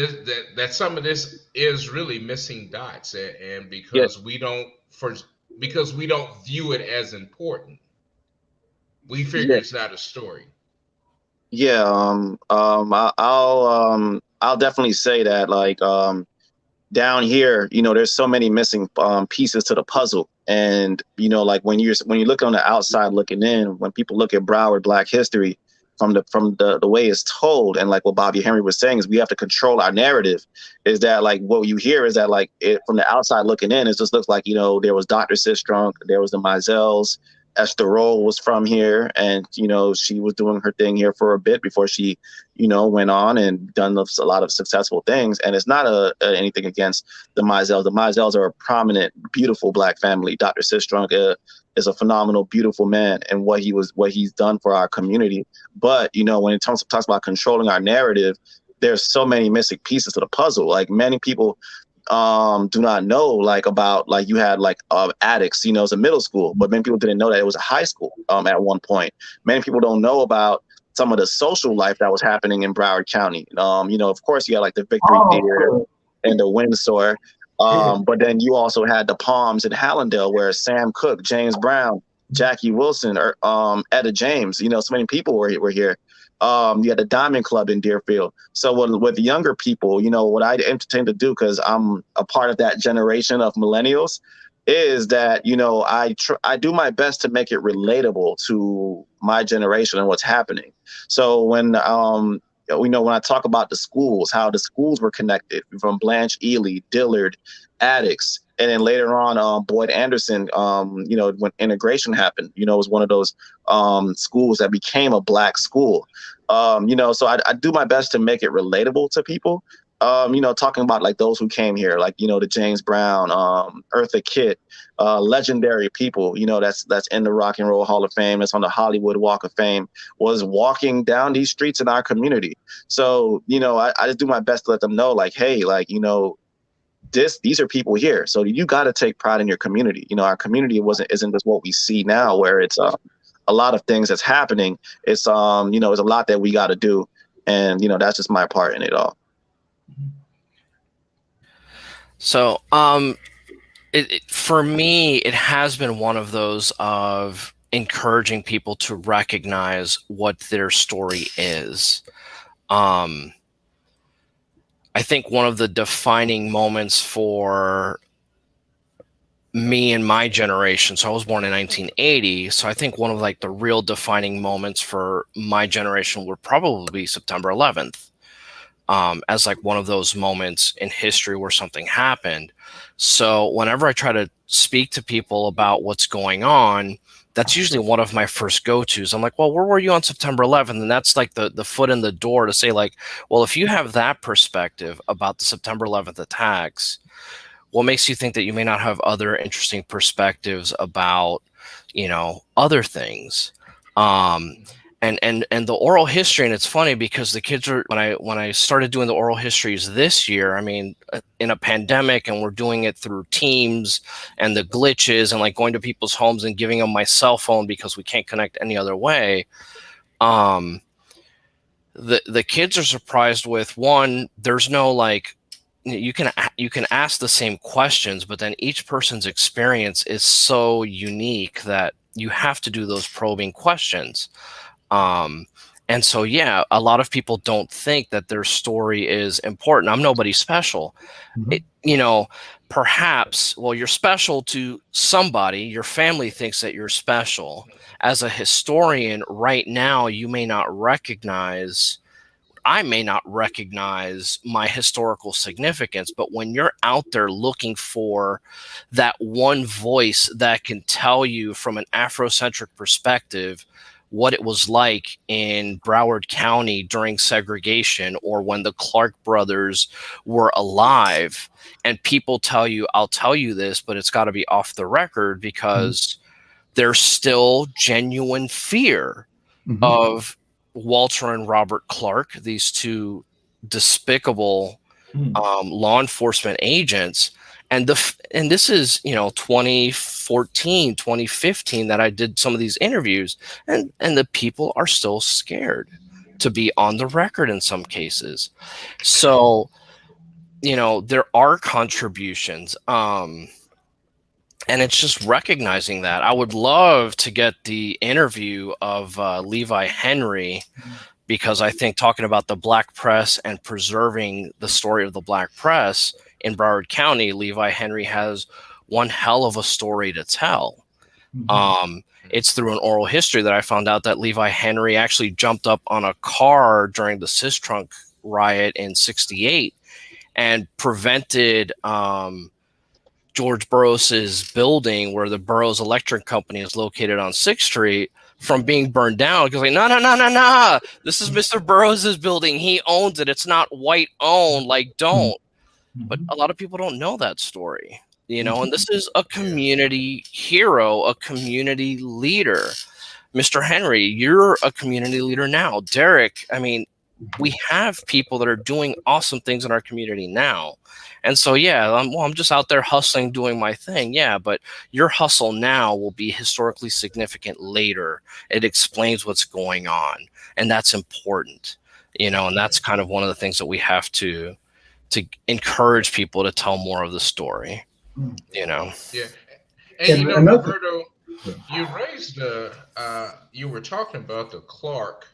this is really missing dots, and because we don't view it as important, we figure it's not a story. Yeah, I'll definitely say that, like, down here, there's so many missing pieces to the puzzle, and like when you look on the outside looking in, when people look at Broward Black history from the way it's told, and like what Bobby Henry was saying, is we have to control our narrative. Is that like what you hear is that like from the outside looking in, it just looks like there was Dr. Sistrunk, there was the Mizels, Esther Roll was from here, and she was doing her thing here for a bit before she went on and done a lot of successful things. And it's not anything against the Mizels. The Mizels are a prominent, beautiful Black family. Dr. Sistrunk is a phenomenal, beautiful man, and what he's done for our community. But when it talks about controlling our narrative, there's so many missing pieces to the puzzle. Like, many people do not know, like, about, like, you had, like, addicts, it's a middle school, but many people didn't know that it was a high school at one point. Many people don't know about some of the social life that was happening in Broward County. Of course, you had, like, the Victory Theater and the Windsor, but then you also had the Palms in Hallandale, where Sam Cooke, James Brown, Jackie Wilson, or Etta James, so many people were here. You had the Diamond Club in Deerfield. So with younger people, what I entertain to do, because I'm a part of that generation of millennials, is that, I do my best to make it relatable to my generation and what's happening. So when when I talk about the schools, how the schools were connected from Blanche Ely, Dillard, Addicts, and then later on, Boyd Anderson, when integration happened, it was one of those schools that became a Black school. So I do my best to make it relatable to people. Talking about, like, those who came here, like, the James Brown, Eartha Kitt, legendary people, that's in the Rock and Roll Hall of Fame, that's on the Hollywood Walk of Fame, was walking down these streets in our community. So, I just do my best to let them know, like, hey, like, these are people here. So you got to take pride in your community. Our community isn't just what we see now, where it's a lot of things that's happening. It's there's a lot that we got to do, and that's just my part in it all. So, for me, it has been one of those of encouraging people to recognize what their story is. I think one of the defining moments for me and my generation, so I was born in 1980, so I think one of, like, the real defining moments for my generation would probably be September 11th, as, like, one of those moments in history where something happened. So whenever I try to speak to people about what's going on, that's usually one of my first go-tos. I'm like, well, where were you on September 11th? And that's, like, the foot in the door to say, like, well, if you have that perspective about the September 11th attacks, what makes you think that you may not have other interesting perspectives about, other things? And the oral history, and it's funny because the kids are, when I started doing the oral histories this year, I mean, in a pandemic, and we're doing it through Teams and the glitches and, like, going to people's homes and giving them my cell phone because we can't connect any other way. The kids are surprised with, one, there's no, like, you can ask the same questions, but then each person's experience is so unique that you have to do those probing questions. And so, yeah, a lot of people don't think that their story is important. I'm nobody special. Mm-hmm. Perhaps, well, you're special to somebody. Your family thinks that you're special. As a historian right now, I may not recognize my historical significance, but when you're out there looking for that one voice that can tell you from an Afrocentric perspective what it was like in Broward County during segregation, or when the Clark brothers were alive, and people tell you, I'll tell you this, but it's got to be off the record, because there's still genuine fear of Walter and Robert Clark, these two despicable law enforcement agents. And this is, 2014, 2015 that I did some of these interviews, and the people are still scared to be on the record in some cases. So, there are contributions. And it's just recognizing that. I would love to get the interview of Levi Henry, because I think talking about the Black press and preserving the story of the Black press in Broward County, Levi Henry has one hell of a story to tell. It's through an oral history that I found out that Levi Henry actually jumped up on a car during the Sistrunk riot in '68 and prevented George Burroughs's building, where the Burroughs Electric Company is located on 6th Street, from being burned down. Because like, no, this is Mr. Burroughs's building. He owns it. It's not white owned. Like, don't. But a lot of people don't know that story, you know. And this is a community hero, a community leader. Mr. Henry, you're a community leader now. Derrick, I mean, we have people that are doing awesome things in our community now. And so, yeah, I'm just out there hustling, doing my thing. Yeah, but your hustle now will be historically significant later. It explains what's going on, and that's important, you know. And that's kind of one of the things that we have to encourage people to tell more of the story, you know. Yeah, and you know, Roberto, you raised you were talking about the Clark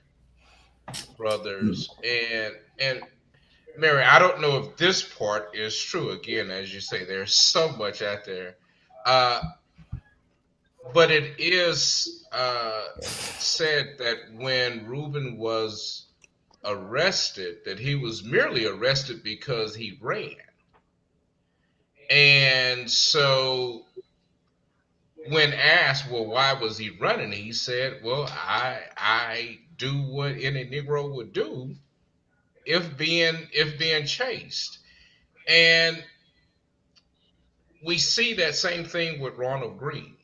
brothers, and Mary, I don't know if this part is true. Again, as you say, there's so much out there. But it is said that when Reuben was arrested, that he was merely arrested because he ran. And so when asked, well, why was he running? He said, well, I do what any Negro would do if being chased. And we see that same thing with Ronald Green.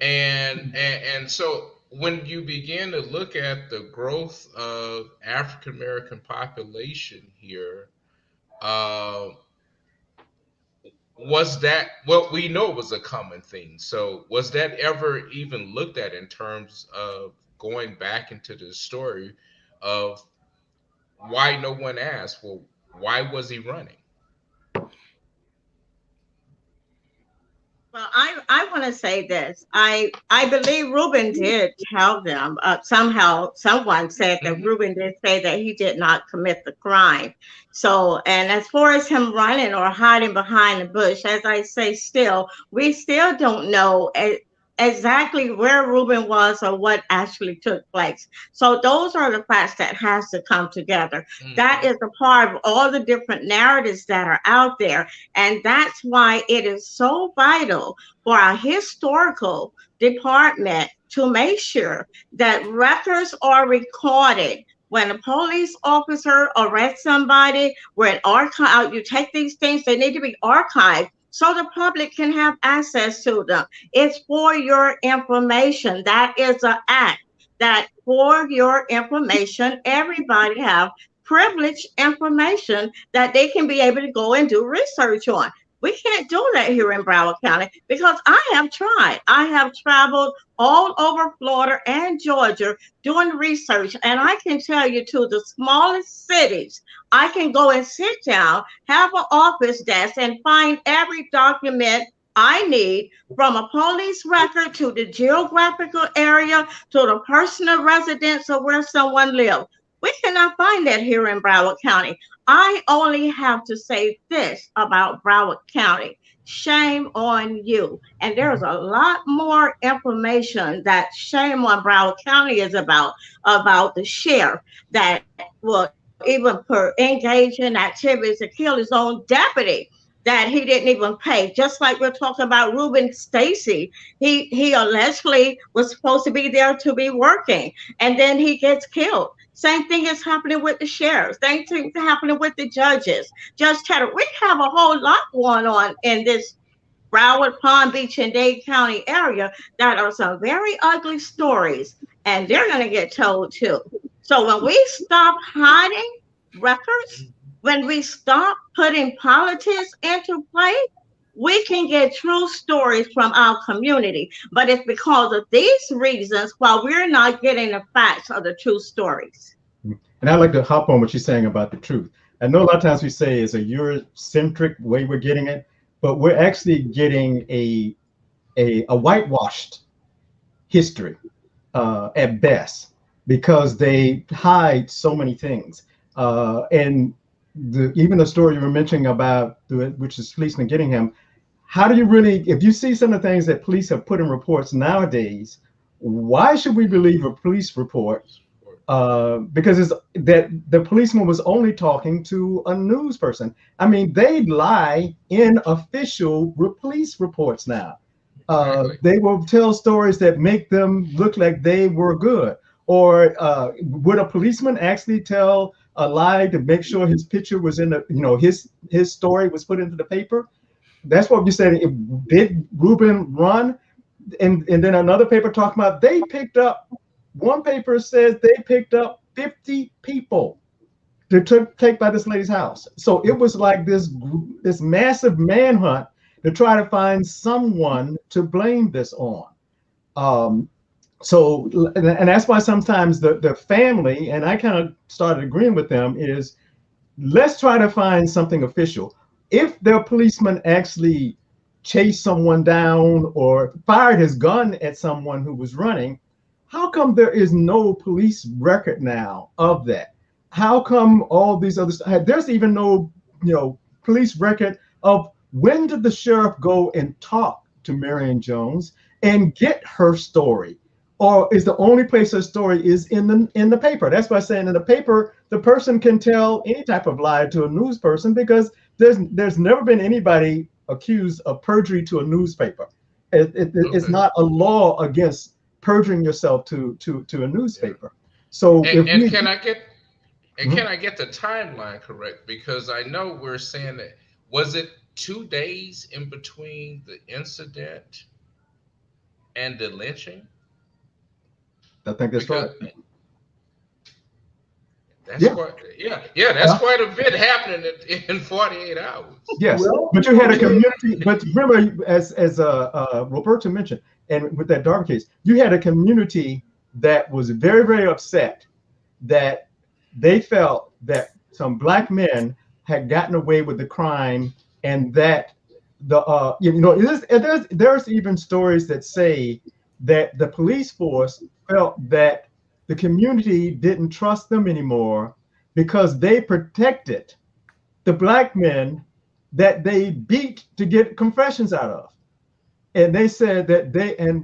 And so when you begin to look at the growth of African American population here, was that what we know was a common thing? So was that ever even looked at in terms of going back into the story of why no one asked, well, why was he running? Well, I want to say this. I believe Reuben did tell them. Somehow, someone said that Reuben did say that he did not commit the crime. So, and as far as him running or hiding behind the bush, as I say, we still don't know exactly where Reuben was or what actually took place. So those are the facts that has to come together. That is a part of all the different narratives that are out there. And that's why it is so vital for our historical department to make sure that records are recorded. When a police officer arrests somebody, when you take these things, they need to be archived so the public can have access to them. It's for your information. That is an act that for your information, everybody have privileged information that they can be able to go and do research on. We can't do that here in Broward County because I have tried. I have traveled all over Florida and Georgia doing research. And I can tell you, to the smallest cities, I can go and sit down, have an office desk, and find every document I need, from a police record to the geographical area to the personal residence of where someone lives. We cannot find that here in Broward County. I only have to say this about Broward County. Shame on you. And there's a lot more information that shame on Broward County is about the sheriff that will even engage in activities to kill his own deputy that he didn't even pay. Just like we're talking about Ruben Stacy. He allegedly was supposed to be there to be working, and then he gets killed. Same thing is happening with the sheriffs. Same thing is happening with the judges. Judge Cheddar, we have a whole lot going on in this Broward, Palm Beach, and Dade County area that are some very ugly stories, and they're going to get told too. So when we stop hiding records, when we stop putting politics into play, we can get true stories from our community. But it's because of these reasons why we're not getting the facts of the true stories. And I'd like to hop on what you're saying about the truth. I know a lot of times we say it's a Eurocentric way we're getting it, but we're actually getting a whitewashed history at best, because they hide so many things. And even the story you were mentioning about, which is policemen getting him, how do you really, if you see some of the things that police have put in reports nowadays, why should we believe a police report because it's that the policeman was only talking to a news person. I mean, they lie in official police reports now. Exactly. They will tell stories that make them look like they were good. Or would a policeman actually tell a lie to make sure his picture was in the, his story was put into the paper? That's what you said. Did Reuben run? And then another paper talking about they picked up, one paper says they picked up 50 people to take by this lady's house. So it was like this massive manhunt to try to find someone to blame this on. So, and that's why sometimes the family, and I kind of started agreeing with them, is let's try to find something official. If the policeman actually chased someone down or fired his gun at someone who was running, how come there is no police record now of that? How come all these others, there's even no, police record of when did the sheriff go and talk to Marion Jones and get her story? Or is the only place her story is in the paper? That's why I'm saying in the paper, the person can tell any type of lie to a news person, because there's never been anybody accused of perjury to a newspaper. It's not a law against perjuring yourself to a newspaper. So can I get the timeline correct? Because I know we're saying that, was it 2 days in between the incident and the lynching? I think that's right. That's quite a bit happening in 48 hours. Yes, but you had a community. But remember, as Roberto mentioned, and with that Darby case, you had a community that was very, very upset that they felt that some black men had gotten away with the crime, and that there's even stories that say that the police force felt that the community didn't trust them anymore because they protected the black men that they beat to get confessions out of. And they said that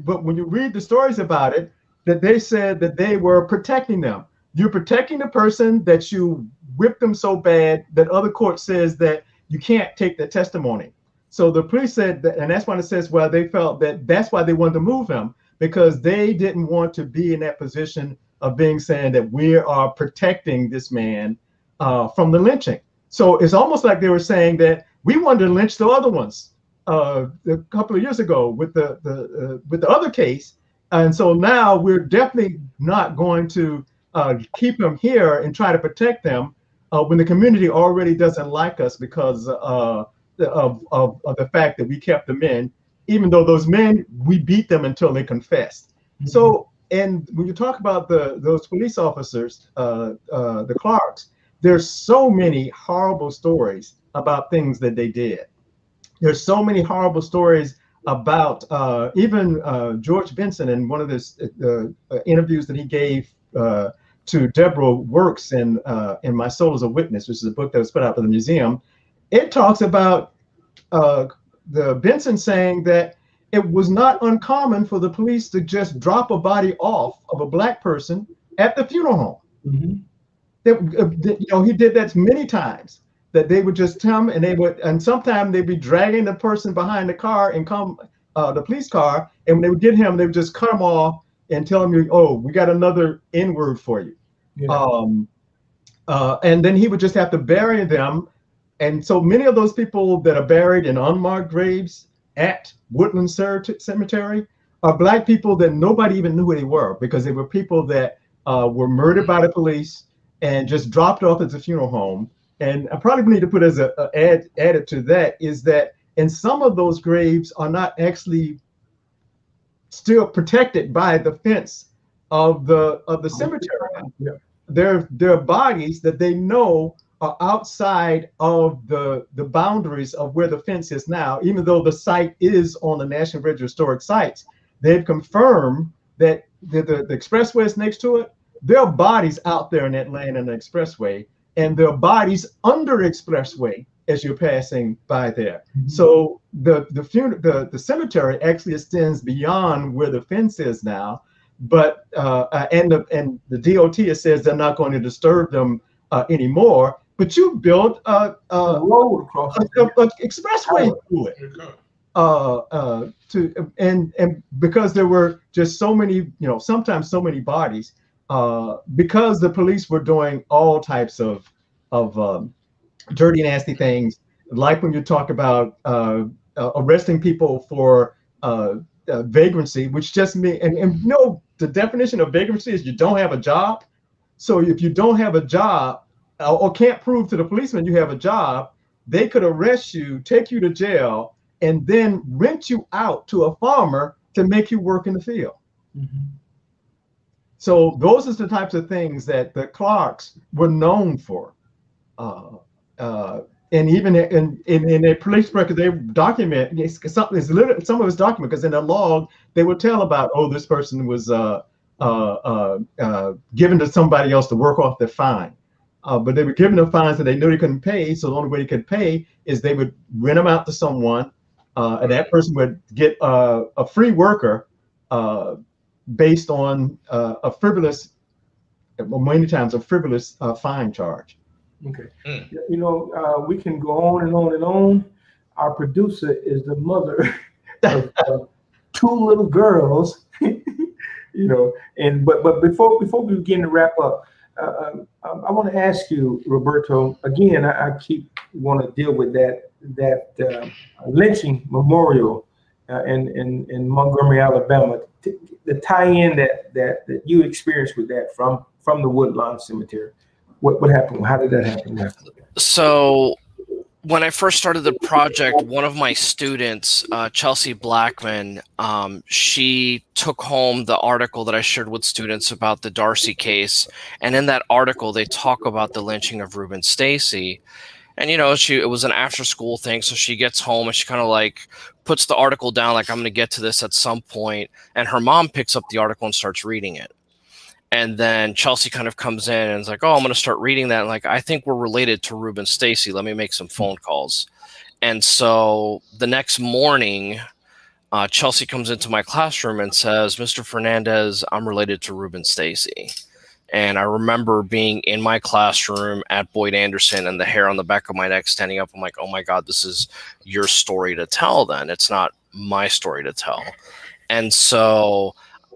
but when you read the stories about it, that they said that they were protecting them. You're protecting the person that you whipped them so bad that other court says that you can't take the testimony. So the police said that, and that's when it says, well, they felt that that's why they wanted to move him, because they didn't want to be in that position of being saying that we are protecting this man from the lynching. So it's almost like they were saying that we wanted to lynch the other ones a couple of years ago with the other case, and so now we're definitely not going to keep them here and try to protect them when the community already doesn't like us because of the fact that we kept them in, even though those men, we beat them until they confessed. Mm-hmm. So, and when you talk about those police officers, the Clarks, there's so many horrible stories about things that they did. There's so many horrible stories about even George Benson in one of his interviews that he gave to Deborah Works in My Soul as a Witness, which is a book that was put out by the museum. It talks about the Benson saying that it was not uncommon for the police to just drop a body off of a black person at the funeral home. Mm-hmm. He did that many times, that they would just come and sometimes they'd be dragging the person behind the car and come the police car, and when they would get him, they would just cut him off and tell him, oh, we got another N-word for you. Yeah. And then he would just have to bury them. And so many of those people that are buried in unmarked graves at Woodland Cemetery are black people that nobody even knew who they were, because they were people that were murdered by the police and just dropped off at the funeral home. And I probably need to put as added to that is that in some of those graves are not actually still protected by the fence of the cemetery. Yeah. There are bodies that they know are outside of the boundaries of where the fence is now, even though the site is on the National Register of Historic Sites. They've confirmed that the expressway is next to it. There are bodies out there in that land in the expressway, and there are bodies under the expressway as you're passing by there. Mm-hmm. So the cemetery actually extends beyond where the fence is now. but and the DOT says they're not going to disturb them anymore. But you built a road across expressway to it. And because there were just so many, sometimes so many bodies, because the police were doing all types of dirty, nasty things, like when you talk about arresting people for vagrancy, which just means, and the definition of vagrancy is you don't have a job. So if you don't have a job or can't prove to the policeman you have a job, they could arrest you, take you to jail, and then rent you out to a farmer to make you work in the field. Mm-hmm. So those are the types of things that the Clarks were known for. And even in their police record, they document some of it's documented, because in the log they would tell about, this person was given to somebody else to work off their fine. But they were given the fines that they knew they couldn't pay. So the only way they could pay is they would rent them out to someone, and that person would get a free worker based on many times a frivolous fine charge. Okay. We can go on and on and on. Our producer is the mother of two little girls, but before we begin to wrap up, I want to ask you, Roberto, again, I keep want to deal with that lynching memorial in Montgomery, Alabama, the tie-in that you experienced with that from the Woodlawn Cemetery. What happened? How did that happen? So when I first started the project, one of my students, Chelsea Blackman, she took home the article that I shared with students about the Darcy case. And in that article, they talk about the lynching of Ruben Stacy. And, it was an after school thing. So she gets home and she kind of like puts the article down, like, I'm going to get to this at some point. And her mom picks up the article and starts reading it. And then Chelsea kind of comes in and is like, I'm going to start reading that. And like, I think we're related to Ruben Stacy. Let me make some phone calls. And so the next morning, Chelsea comes into my classroom and says, Mr. Fernandez, I'm related to Ruben Stacy. And I remember being in my classroom at Boyd Anderson and the hair on the back of my neck standing up. I'm like, oh my God, this is your story to tell then. It's not my story to tell. And so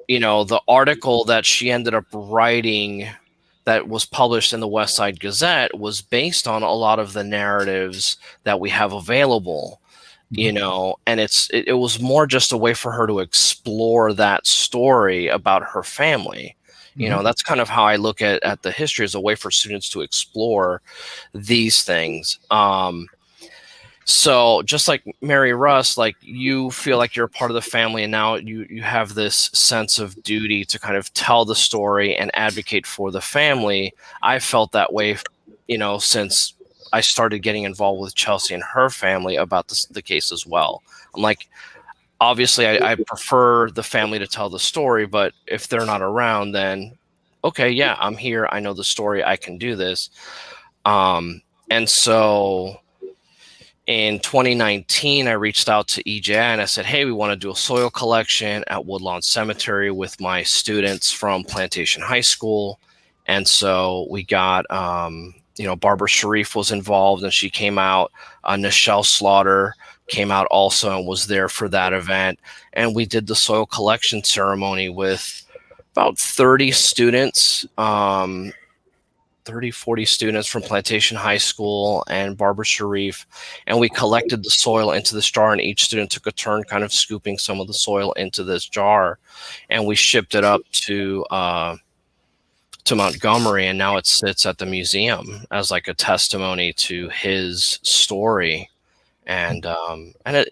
the article that she ended up writing that was published in the West Side Gazette was based on a lot of the narratives that we have available, and it was more just a way for her to explore that story about her family. That's kind of how I look at the history, as a way for students to explore these things. So just like Mary Russ, like, you feel like you're a part of the family, and now you have this sense of duty to kind of tell the story and advocate for the family. I felt that way, since I started getting involved with Chelsea and her family about the case as well. I'm like, obviously I prefer the family to tell the story, but if they're not around, then okay, yeah, I'm here. I know the story. I can do this. And so in 2019, I reached out to EJI and I said, hey, we want to do a soil collection at Woodlawn Cemetery with my students from Plantation High School. And so we got, Barbara Sharif was involved, and she came out. Nichelle Slaughter came out also and was there for that event. And we did the soil collection ceremony with about 30 students, 40 students from Plantation High School and Barbara Sharif. And we collected the soil into this jar, and each student took a turn kind of scooping some of the soil into this jar. And we shipped it up to Montgomery, and now it sits at the museum as like a testimony to his story. And it,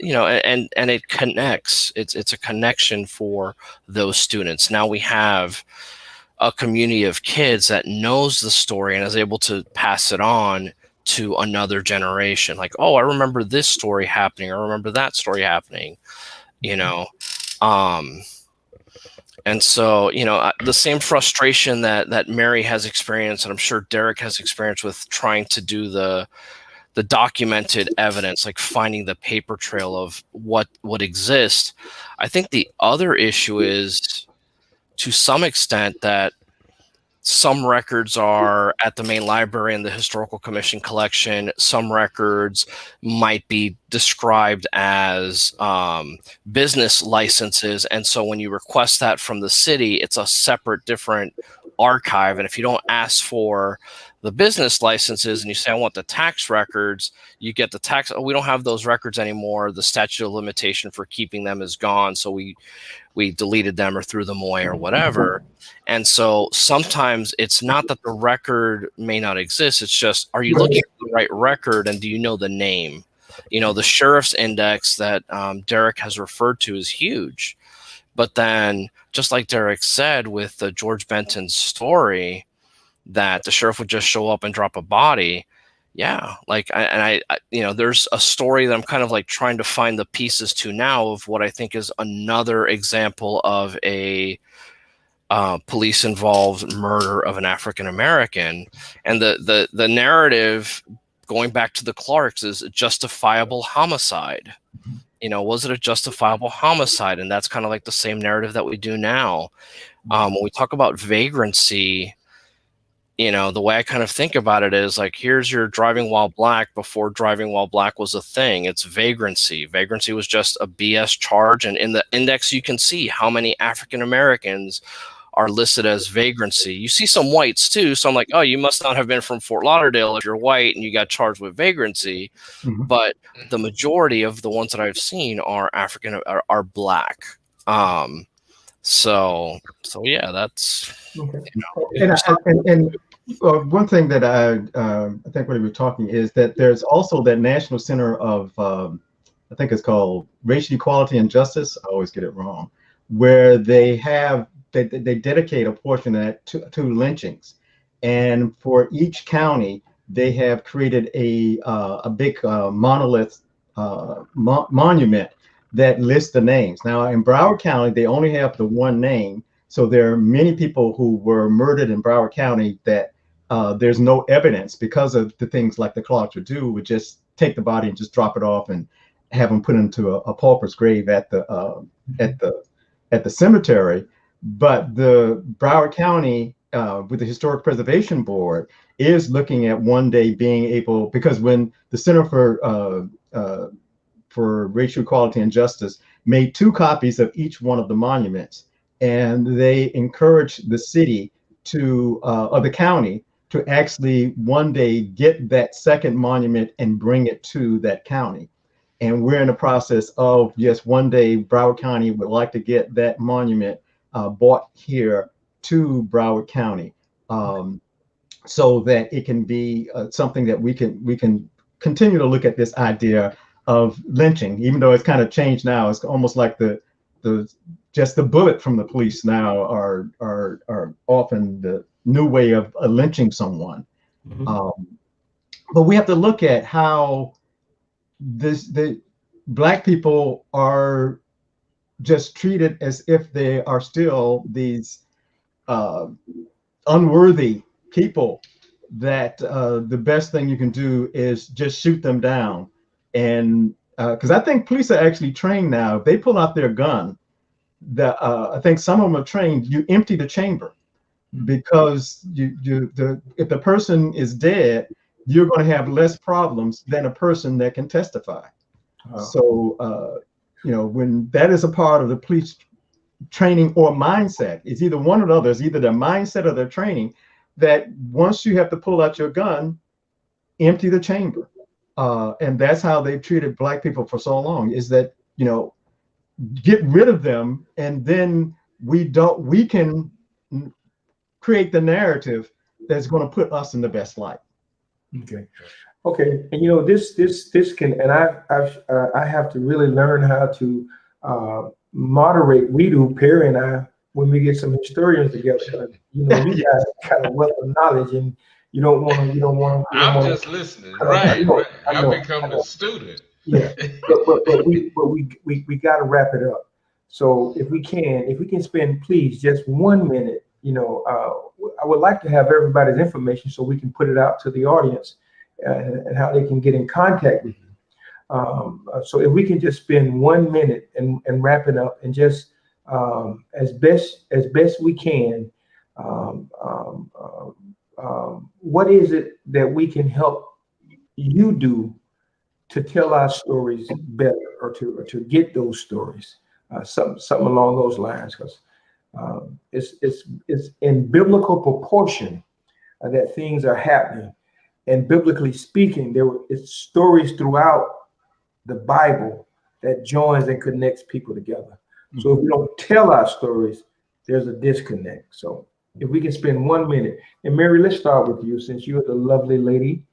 and it connects. It's a connection for those students. Now we have a community of kids that knows the story and is able to pass it on to another generation. Like, oh, I remember this story happening. I remember that story happening, and so, the same frustration that Mary has experienced, and I'm sure Derrick has experienced with trying to do the documented evidence, like finding the paper trail of what exists. I think the other issue is to some extent that some records are at the main library and the Historical Commission collection. Some records might be described as business licenses. And so when you request that from the city, it's a separate, different archive. And if you don't ask for the business licenses and you say, I want the tax records, you get the tax. Oh, we don't have those records anymore. The statute of limitation for keeping them is gone. So we deleted them or threw them away or whatever. And so sometimes it's not that the record may not exist. It's just, are you looking at the right record and do you know the name? You know, the sheriff's index that Derrick has referred to is huge. But then, just like Derrick said with the George Benton story, that the sheriff would just show up and drop a body. Yeah, like I you know, there's a story that I'm kind of like trying to find the pieces to now of what I think is another example of a police involved murder of an African American, and the narrative going back to the Clarks is justifiable homicide. You know, was it a justifiable homicide? And that's kind of like the same narrative that we do now. When we talk about vagrancy, you know, the way I kind of think about it is like, here's your driving while black before driving while black was a thing. It's vagrancy. Vagrancy was just a BS charge. And in the index, you can see how many African Americans are listed as vagrancy. You see some whites too. So I'm like, oh, you must not have been from Fort Lauderdale if you're white and you got charged with vagrancy. Mm-hmm. But the majority of the ones that I've seen are are black. So yeah, that's, okay. You know. And one thing that I think when we were talking is that there's also that National Center of, I think it's called Racial Equality and Justice. I always get it wrong, where they dedicate a portion of that to lynchings. And for each county, they have created a big monolith monument that lists the names. Now in Broward County, they only have the one name. So there are many people who were murdered in Broward County that there's no evidence because of the things like the Clarks would do, would just take the body and just drop it off and have them put into a pauper's grave at the cemetery. But the Broward County with the Historic Preservation Board is looking at one day being able, because when the Center for Racial Equality and Justice made 2 copies of each one of the monuments, and they encouraged the city to, or the county, to actually one day get that second monument and bring it to that county. And we're in the process of, yes, one day Broward County would like to get that monument brought here to Broward County, so that it can be something that we can continue to look at this idea of lynching, even though it's kind of changed now. It's almost like just the bullet from the police now are often the new way of lynching someone. Mm-hmm. But we have to look at how the Black people are just treated as if they are still these unworthy people, that the best thing you can do is just shoot them down. And because I think police are actually trained now, if they pull out their gun, I think some of them are trained, you empty the chamber, because if the person is dead, you're going to have less problems than a person that can testify. So, when that is a part of the police training or mindset, it's either one or the other. It's either their mindset or their training, that once you have to pull out your gun, empty the chamber. And that's how they've treated Black people for so long, is that, get rid of them, and then we can create the narrative that's going to put us in the best light. Okay. And this can, and I have to really learn how to moderate. We do, Perry and I, when we get some historians together. We got kind of wealth of knowledge, and you don't want. I'm just listening. Right. I've become a student. Yeah, but we got to wrap it up. So if we can spend, please, just 1 minute. I would like to have everybody's information so we can put it out to the audience, and how they can get in contact with you. So if we can just spend 1 minute and wrap it up, and just as best we can. What is it that we can help you do to tell our stories better, or to get those stories, something along those lines, because it's in biblical proportion that things are happening, and biblically speaking, it's stories throughout the Bible that joins and connects people together. So if we don't tell our stories, there's a disconnect. So if we can spend 1 minute, and Mary, let's start with you, since you're the lovely lady.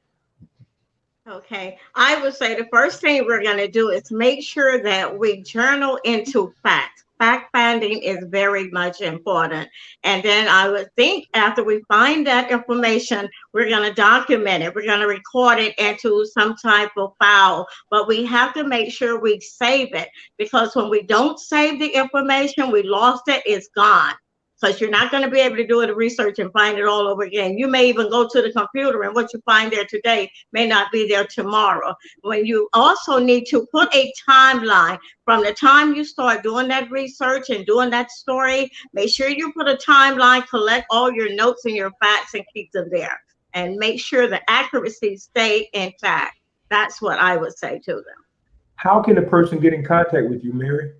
Okay, I would say the first thing we're going to do is make sure that we journal into facts. Fact finding is very much important. And then I would think after we find that information, we're going to document it. We're going to record it into some type of file. But we have to make sure we save it, because when we don't save the information, we lost it, it's gone. Because you're not going to be able to do the research and find it all over again. You may even go to the computer, and what you find there today may not be there tomorrow. When you also need to put a timeline from the time you start doing that research and doing that story, make sure you put a timeline, collect all your notes and your facts and keep them there. And make sure the accuracy stay intact. That's what I would say to them. How can a person get in contact with you, Mary?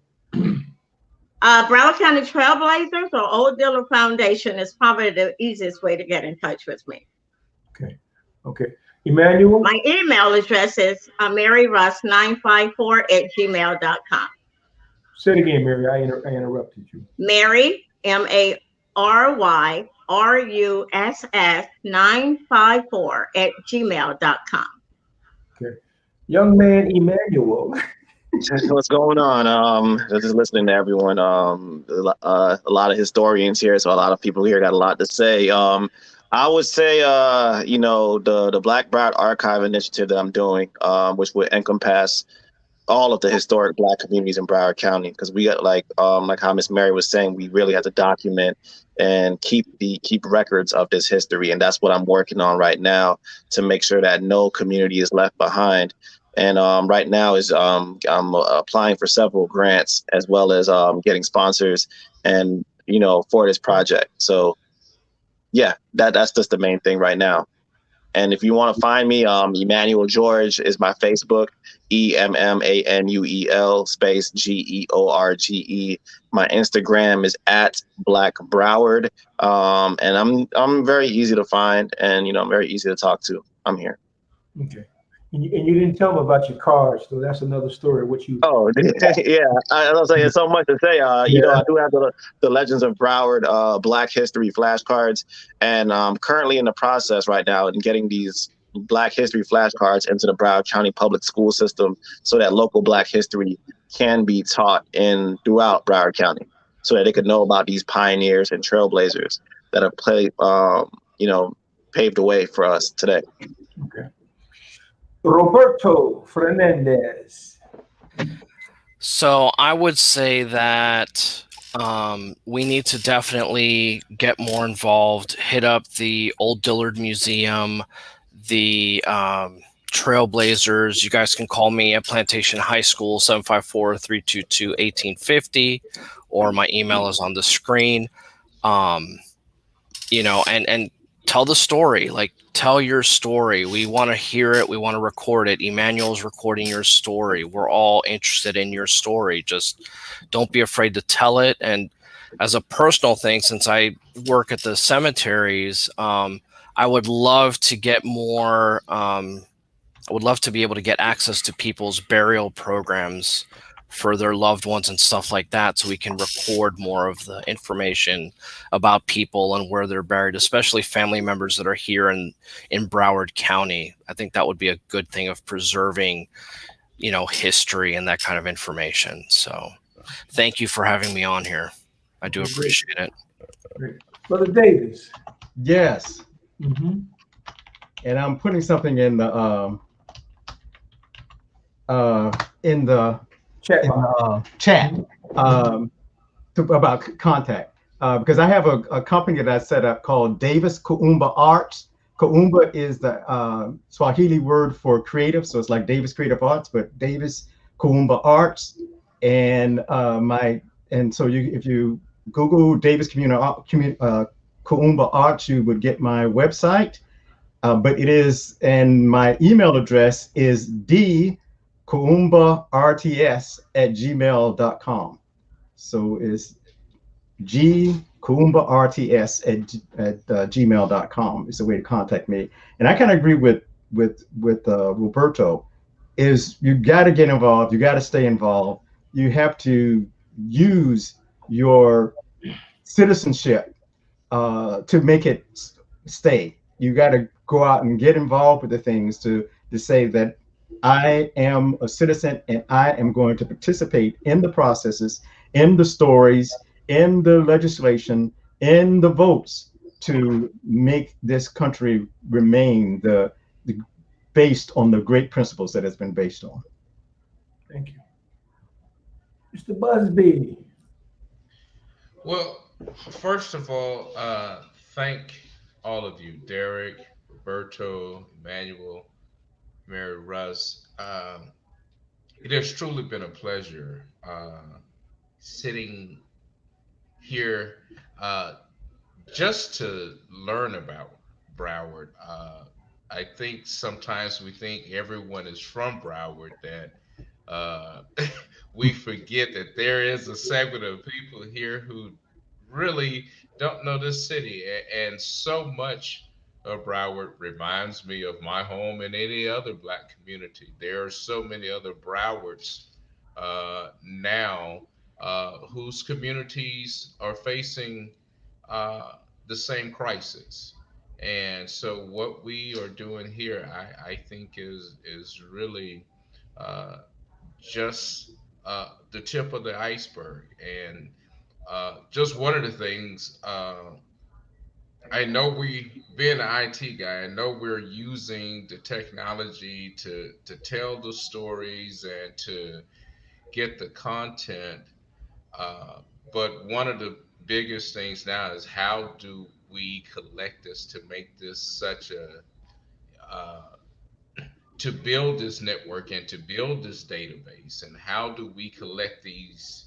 Broward County Trailblazers or Old Diller Foundation is probably the easiest way to get in touch with me. Okay. Emmanuel? My email address is maryruss954@gmail.com. Say it again, Mary. I interrupted you. Mary, MaryRYRUSS954@gmail.com. Okay. Young man, Emmanuel. What's going on? Just listening to everyone. A lot of historians here, so a lot of people here got a lot to say. I would say, the Black Broward Archive initiative that I'm doing, which would encompass all of the historic Black communities in Broward County, because we got like how Miss Mary was saying, we really have to document and keep records of this history, and that's what I'm working on right now, to make sure that no community is left behind. And right now is I'm applying for several grants, as well as getting sponsors, and for this project. So yeah, that's just the main thing right now. And if you want to find me, Emmanuel George is my Facebook, EMMANUEL space GEORGE. My Instagram is @BlackBroward. And I'm very easy to find, and I'm very easy to talk to. I'm here. Okay. And you didn't tell them about your cards, so that's another story. What you? Oh, yeah. I was saying, so much to say. I do have the Legends of Broward Black History flashcards, and I'm currently in the process right now in getting these Black History flashcards into the Broward County public school system, so that local Black history can be taught throughout Broward County, so that they could know about these pioneers and trailblazers that have paved the way for us today. Okay. Roberto Fernandez. So I would say that we need to definitely get more involved, hit up the Old Dillard Museum, the Trailblazers. You guys can call me at Plantation High School, 754-322-1850, or my email is on the screen. And tell the story, tell your story. We want to hear it. We want to record it. Emmanuel's recording your story. We're all interested in your story. Just don't be afraid to tell it. And as a personal thing, since I work at the cemeteries, I would love to get more, I would love to be able to get access to people's burial programs for their loved ones and stuff like that, so we can record more of the information about people and where they're buried, especially family members that are here in Broward County. I think that would be a good thing of preserving, history and that kind of information. So thank you for having me on here. I do appreciate it. Great. Brother Davis. Yes. Mm-hmm. And I'm putting something in the chat about contact, because I have a company that I set up called Davis Kuumba Arts. Kuumba is the Swahili word for creative, so it's like Davis Creative Arts, but Davis Kuumba Arts. And my and so if you Google Davis Kuumba Arts, you would get my website. But it is, and my email address is dkuumbarts@gmail.com. So it's gkuumbarts@gmail.com is the way to contact me. And I kind of agree with Roberto. Is you got to get involved, you got to stay involved, you have to use your citizenship to make it stay. You got to go out and get involved with the things to say that I am a citizen and I am going to participate in the processes, in the stories, in the legislation, in the votes to make this country remain based on the great principles that it's been based on. Thank you. Mr. Busby. Well, first of all, thank all of you, Derrick, Roberto, Emmanuel, Mary Russ. It has truly been a pleasure sitting here just to learn about Broward. I think sometimes we think everyone is from Broward, that we forget that there is a segment of people here who really don't know this city. And so much of Broward reminds me of my home and any other Black community. There are so many other Browards now whose communities are facing uh, the same crisis. And so what we are doing here, I think is really uh, just the tip of the iceberg. And just one of the things, I know being an IT guy, I know we're using the technology to tell the stories and to get the content. Uh, but one of the biggest things now is how do we collect this to make this such a uh, to build this network and to build this database, and how do we collect these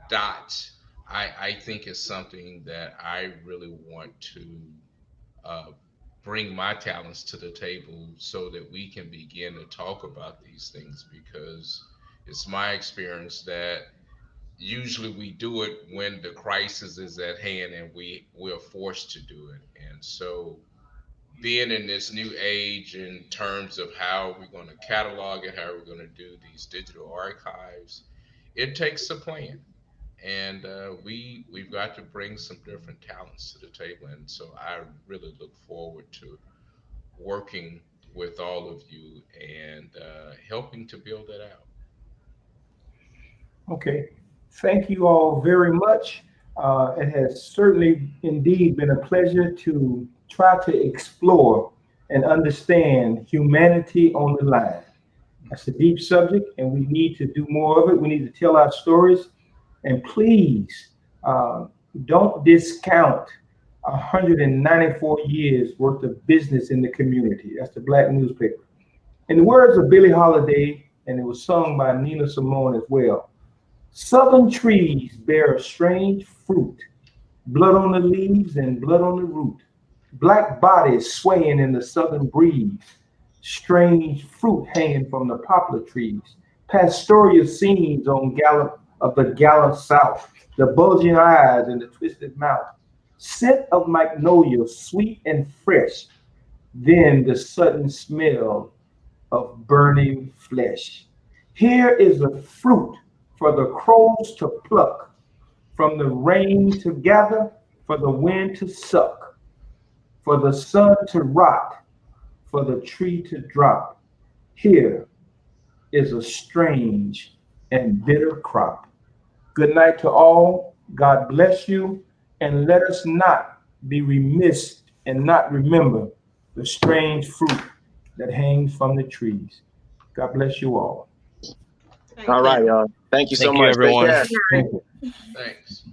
dots? I think is something that I really want to uh, bring my talents to the table so that we can begin to talk about these things, because it's my experience that usually we do it when the crisis is at hand and we're forced to do it. And so being in this new age in terms of how we're going to catalog it, how we're going to do these digital archives, it takes a plan. And we've got to bring some different talents to the table. And so I really look forward to working with all of you and helping to build that out. Okay. Thank you all very much. It has certainly indeed been a pleasure to try to explore and understand humanity on the line. That's a deep subject, and we need to do more of it. We need to tell our stories. And please uh, don't discount 194 years worth of business in the community. That's the Black newspaper. In the words of Billie Holiday, and it was sung by Nina Simone as well, southern trees bear a strange fruit, blood on the leaves and blood on the root. Black bodies swaying in the southern breeze, strange fruit hanging from the poplar trees. Pastoral scenes on of the gallant South, the bulging eyes and the twisted mouth. Scent of magnolia, sweet and fresh, then the sudden smell of burning flesh. Here is a fruit for the crows to pluck, from the rain to gather, for the wind to suck, for the sun to rot, for the tree to drop. Here is a strange and bitter crop. Good night to all. God bless you. And let us not be remiss and not remember the strange fruit that hangs from the trees. God bless you all. All right, y'all. Thank you so Thank you, much. Take everyone. care. Thank you. Thanks.